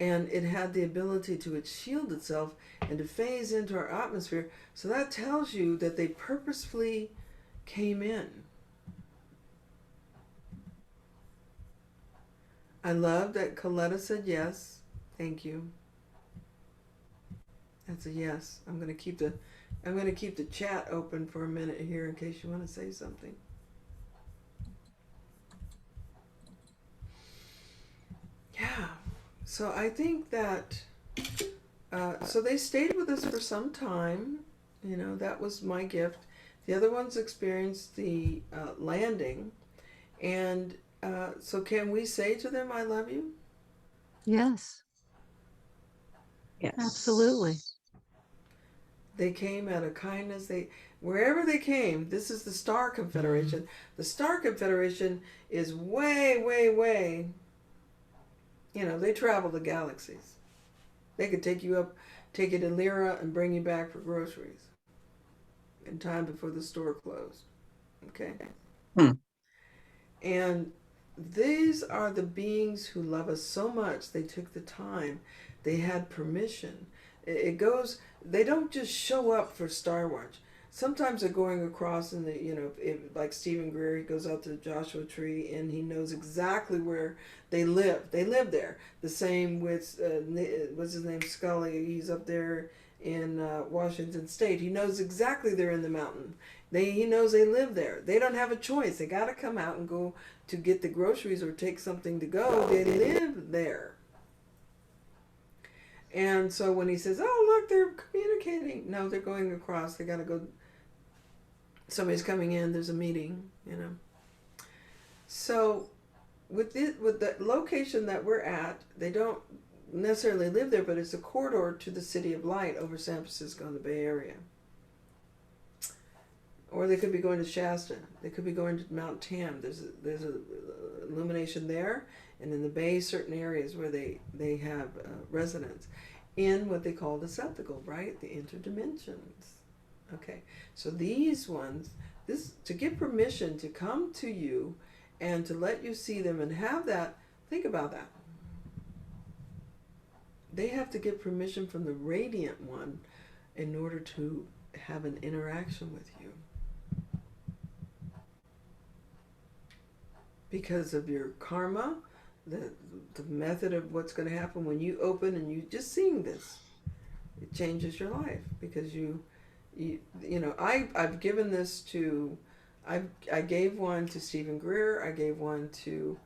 S1: And it had the ability to shield itself and to phase into our atmosphere. So that tells you that they purposefully came in. I love that Coletta said yes. Thank you. That's a yes. I'm gonna keep the chat open for a minute here in case you want to say something. Yeah. So I think that so they stayed with us for some time. That was my gift. The other ones experienced the landing, and so can we say to them, "I love you"?
S3: Yes.
S2: Yes.
S3: Absolutely.
S1: They came out of kindness. Wherever they came, this is the Star Confederation. The Star Confederation is way, way, way. They travel the galaxies. They could take you to Lyra and bring you back for groceries in time before the store closed. Okay? And these are the beings who love us so much. They took the time. They had permission. They don't just show up for Star Watch. Sometimes they're going across in like Stephen Greer, he goes out to the Joshua Tree and he knows exactly where they live. They live there. The same with, what's his name, Scully. He's up there in Washington State. He knows exactly they're in the mountain. He knows they live there. They don't have a choice. They got to come out and go to get the groceries or take something to go. They live there. And so when he says, "Oh, look, they're communicating," no, they're going across. They got to go. Somebody's coming in. There's a meeting. So with the location that we're at, they don't necessarily live there, but it's a corridor to the City of Light over San Francisco in the Bay Area. Or they could be going to Shasta. They could be going to Mount Tam. There's a illumination there, and in the Bay, certain areas where they have residents in what they call the Septical, right? The interdimensions. Okay, so these ones, this to give permission to come to you and to let you see them and have that, think about that. They have to get permission from the radiant one in order to have an interaction with you. Because of your karma, the method of what's going to happen when you open and you just seeing this, it changes your life because you know, I've given this to, I gave one to Stephen Greer, I gave one to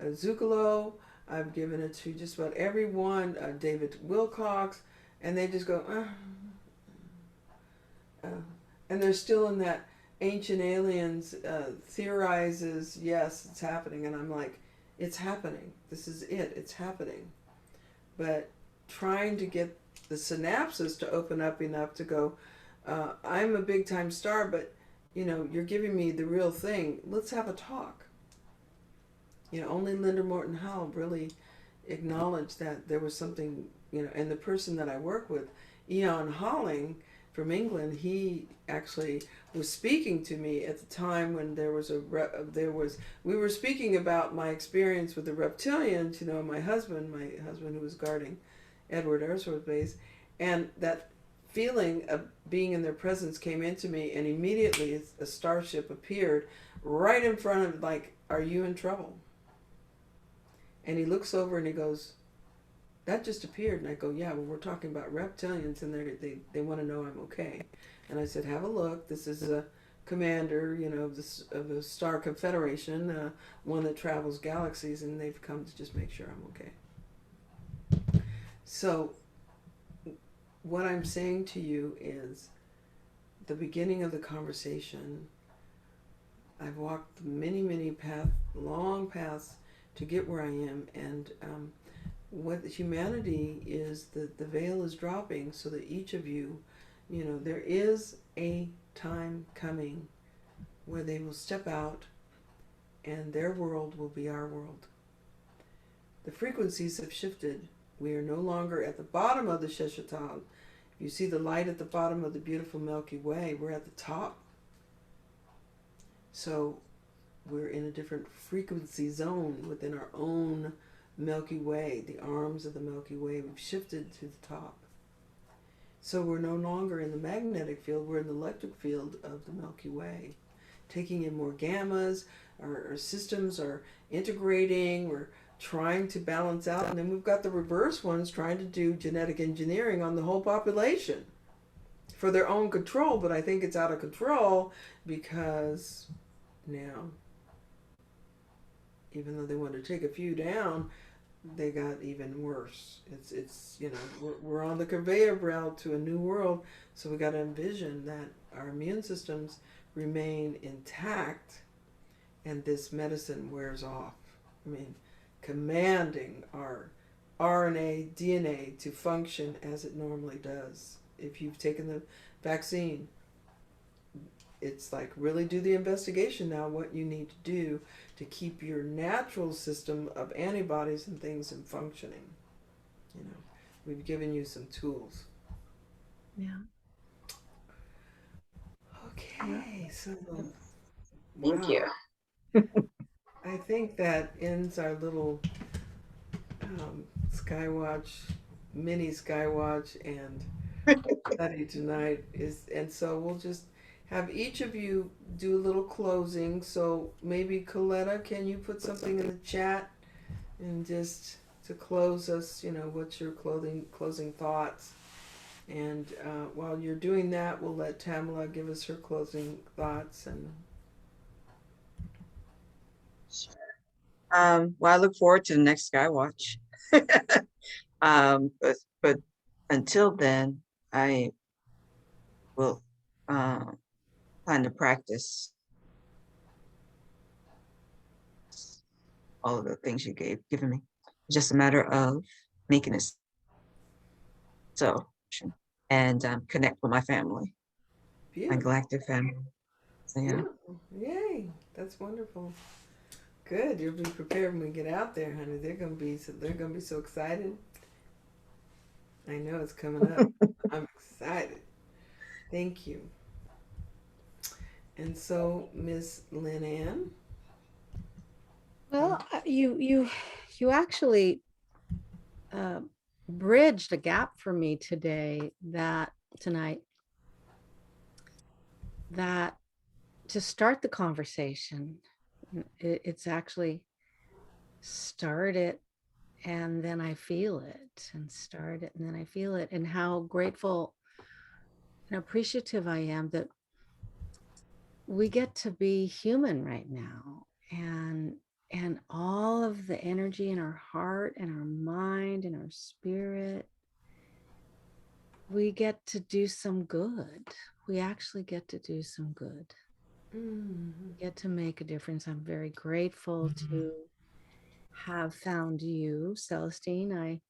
S1: Zucolo, I've given it to just about everyone, David Wilcox, and they just go, and they're still in that ancient aliens theorizes, yes, it's happening, and I'm like, it's happening. This is it. It's happening. But trying to get the synapses to open up enough to go, I'm a big time star, but you know, you're giving me the real thing. Let's have a talk. You know, only Linda Morton Howell really acknowledged that there was something, you know, and the person that I work with, Ian Holling from England, he actually was speaking to me at the time when we were speaking about my experience with the reptilians, you know, my husband who was guarding Edward Air Force Base, and that feeling of being in their presence came into me, and immediately a starship appeared right in front of, like, are you in trouble? And he looks over and he goes, that just appeared. And I go, yeah, well, we're talking about reptilians, and they want to know I'm okay. And I said, have a look. This is a commander, you know, of the Star Confederation, one that travels galaxies, and they've come to just make sure I'm okay. So what I'm saying to you is the beginning of the conversation. I've walked many, many long paths to get where I am, and what humanity is, the veil is dropping so that each of you, you know, there is a time coming where they will step out and their world will be our world. The frequencies have shifted. We are no longer at the bottom of the Sheshatal. If you see the light at the bottom of the beautiful Milky Way, we're at the top. So we're in a different frequency zone within our own Milky Way, the arms of the Milky Way. We've shifted to the top. So we're no longer in the magnetic field, we're in the electric field of the Milky Way. Taking in more gammas, our systems are integrating, we're trying to balance out, and then we've got the reverse ones trying to do genetic engineering on the whole population for their own control, but I think it's out of control because now, even though they want to take a few down, they got even worse. It's you know, we're on the conveyor belt to a new world, so we got to envision that our immune systems remain intact and this medicine wears off. I mean, commanding our RNA, DNA to function as it normally does. If you've taken the vaccine, it's like, really do the investigation now, what you need to do to keep your natural system of antibodies and things in functioning. You know, we've given you some tools.
S3: Yeah.
S1: Okay, so
S2: Thank you.
S1: I think that ends our little Skywatch, mini Skywatch and study tonight. And so we'll just have each of you do a little closing. So maybe Coletta, can you put something in the chat and just to close us, you know, what's your closing thoughts? And while you're doing that, we'll let Tamala give us her closing thoughts. And
S2: Sure. Well, I look forward to the next Skywatch. But until then, I will plan to practice all of the things you given me. It's just a matter of making it so, and connect with my family, my
S1: beautiful.
S2: galactic family. So yeah.
S1: Beautiful. Yay, that's wonderful. Good. You'll be prepared when we get out there, honey. They're gonna be so excited. I know it's coming up. I'm excited. Thank you. And so, Miss Lynn Ann.
S3: Well, you actually bridged a gap for me tonight, that to start the conversation, it's actually start it and then I feel it, and start it and then I feel it, and how grateful and appreciative I am that we get to be human right now, and all of the energy in our heart and our mind and our spirit, we get to do some good. We actually get to do some good. We get to make a difference. I'm very grateful to have found you, Celestine. I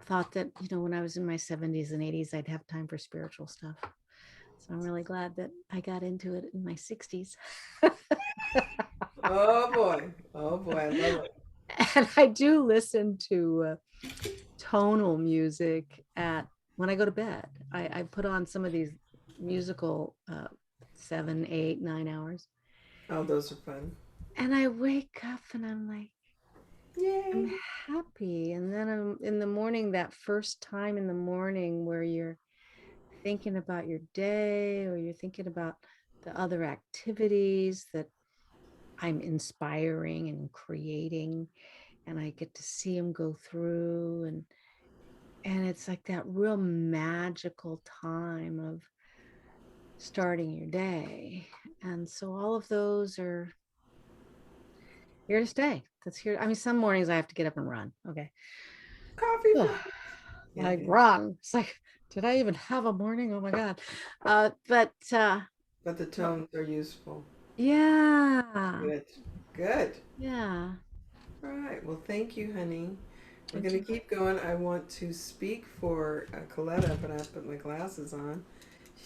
S3: thought that, when I was in my 70s and 80s, I'd have time for spiritual stuff. So I'm really glad that I got into it in my 60s.
S1: Oh boy, I love it.
S3: And I do listen to tonal music when I go to bed. I put on some of these musical 7, 8, 9 hours.
S1: Oh, those are fun.
S3: And I wake up and I'm like,
S1: Yay.
S3: I'm happy. And then I'm in the morning, that first time in the morning where you're thinking about your day, or you're thinking about the other activities that I'm inspiring and creating, and I get to see them go through, and it's like that real magical time of starting your day. And so all of those are here to stay. That's here. I mean, some mornings I have to get up and run. Okay.
S1: Coffee.
S3: Like run. It's like, did I even have a morning? Oh my God. But
S1: the tones are useful.
S3: yeah.
S1: Good.
S3: Yeah.
S1: All right. Well, thank you, honey. We're
S3: Thank
S1: going
S3: you.
S1: to keep going. I want to speak for Coletta, but I have to put my glasses on.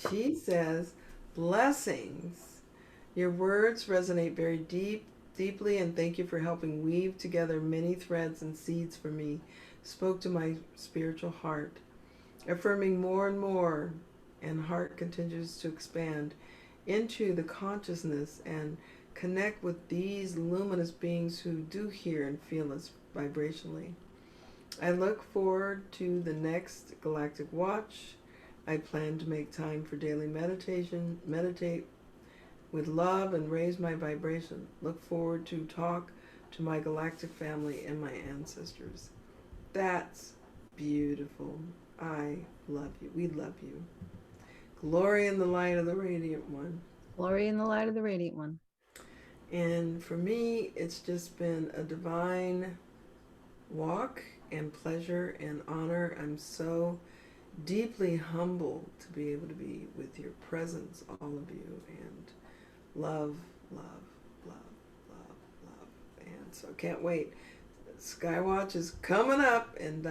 S1: She says, blessings. Your words resonate very deeply, and thank you for helping weave together many threads and seeds for me. Spoke to my spiritual heart, affirming more and more, and heart continues to expand into the consciousness and connect with these luminous beings who do hear and feel us vibrationally. I look forward to the next Galactic Watch. I plan to make time for daily meditation, meditate with love and raise my vibration. Look forward to talk to my galactic family and my ancestors. That's beautiful. I love you. We love you. Glory in the light of the Radiant One.
S3: Glory in the light of the Radiant One.
S1: And for me, it's just been a divine walk and pleasure and honor. I'm so deeply humbled to be able to be with your presence, all of you, and love, love, love, love, love. And so can't wait. Skywatch is coming up, and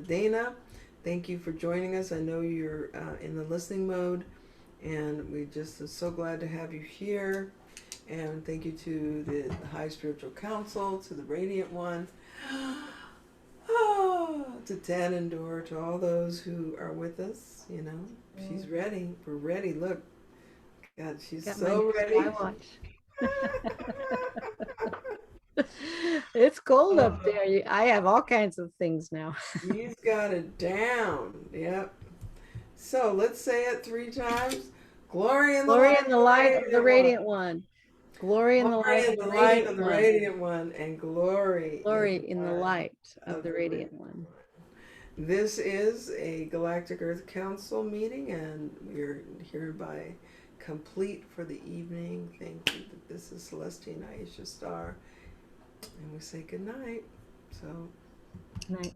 S1: Dana, thank you for joining us. I know you're in the listening mode, and we just are so glad to have you here. And thank you to the High Spiritual Council, to the Radiant One, to Tanendor, to all those who are with us. She's ready. We're ready. Look, God, she's so ready.
S3: It's cold up there. I have all kinds of things now.
S1: He's got it down. Yep. So let's say it 3 times. Glory in the
S3: light of the Radiant One. Glory in the light of the
S1: Radiant One, and glory
S3: in the light of the Radiant One.
S1: This is a Galactic Earth Council meeting, and we're hereby complete for the evening. Thank you. This is Celestine Iisha Star, and we say good night. So,
S3: good night.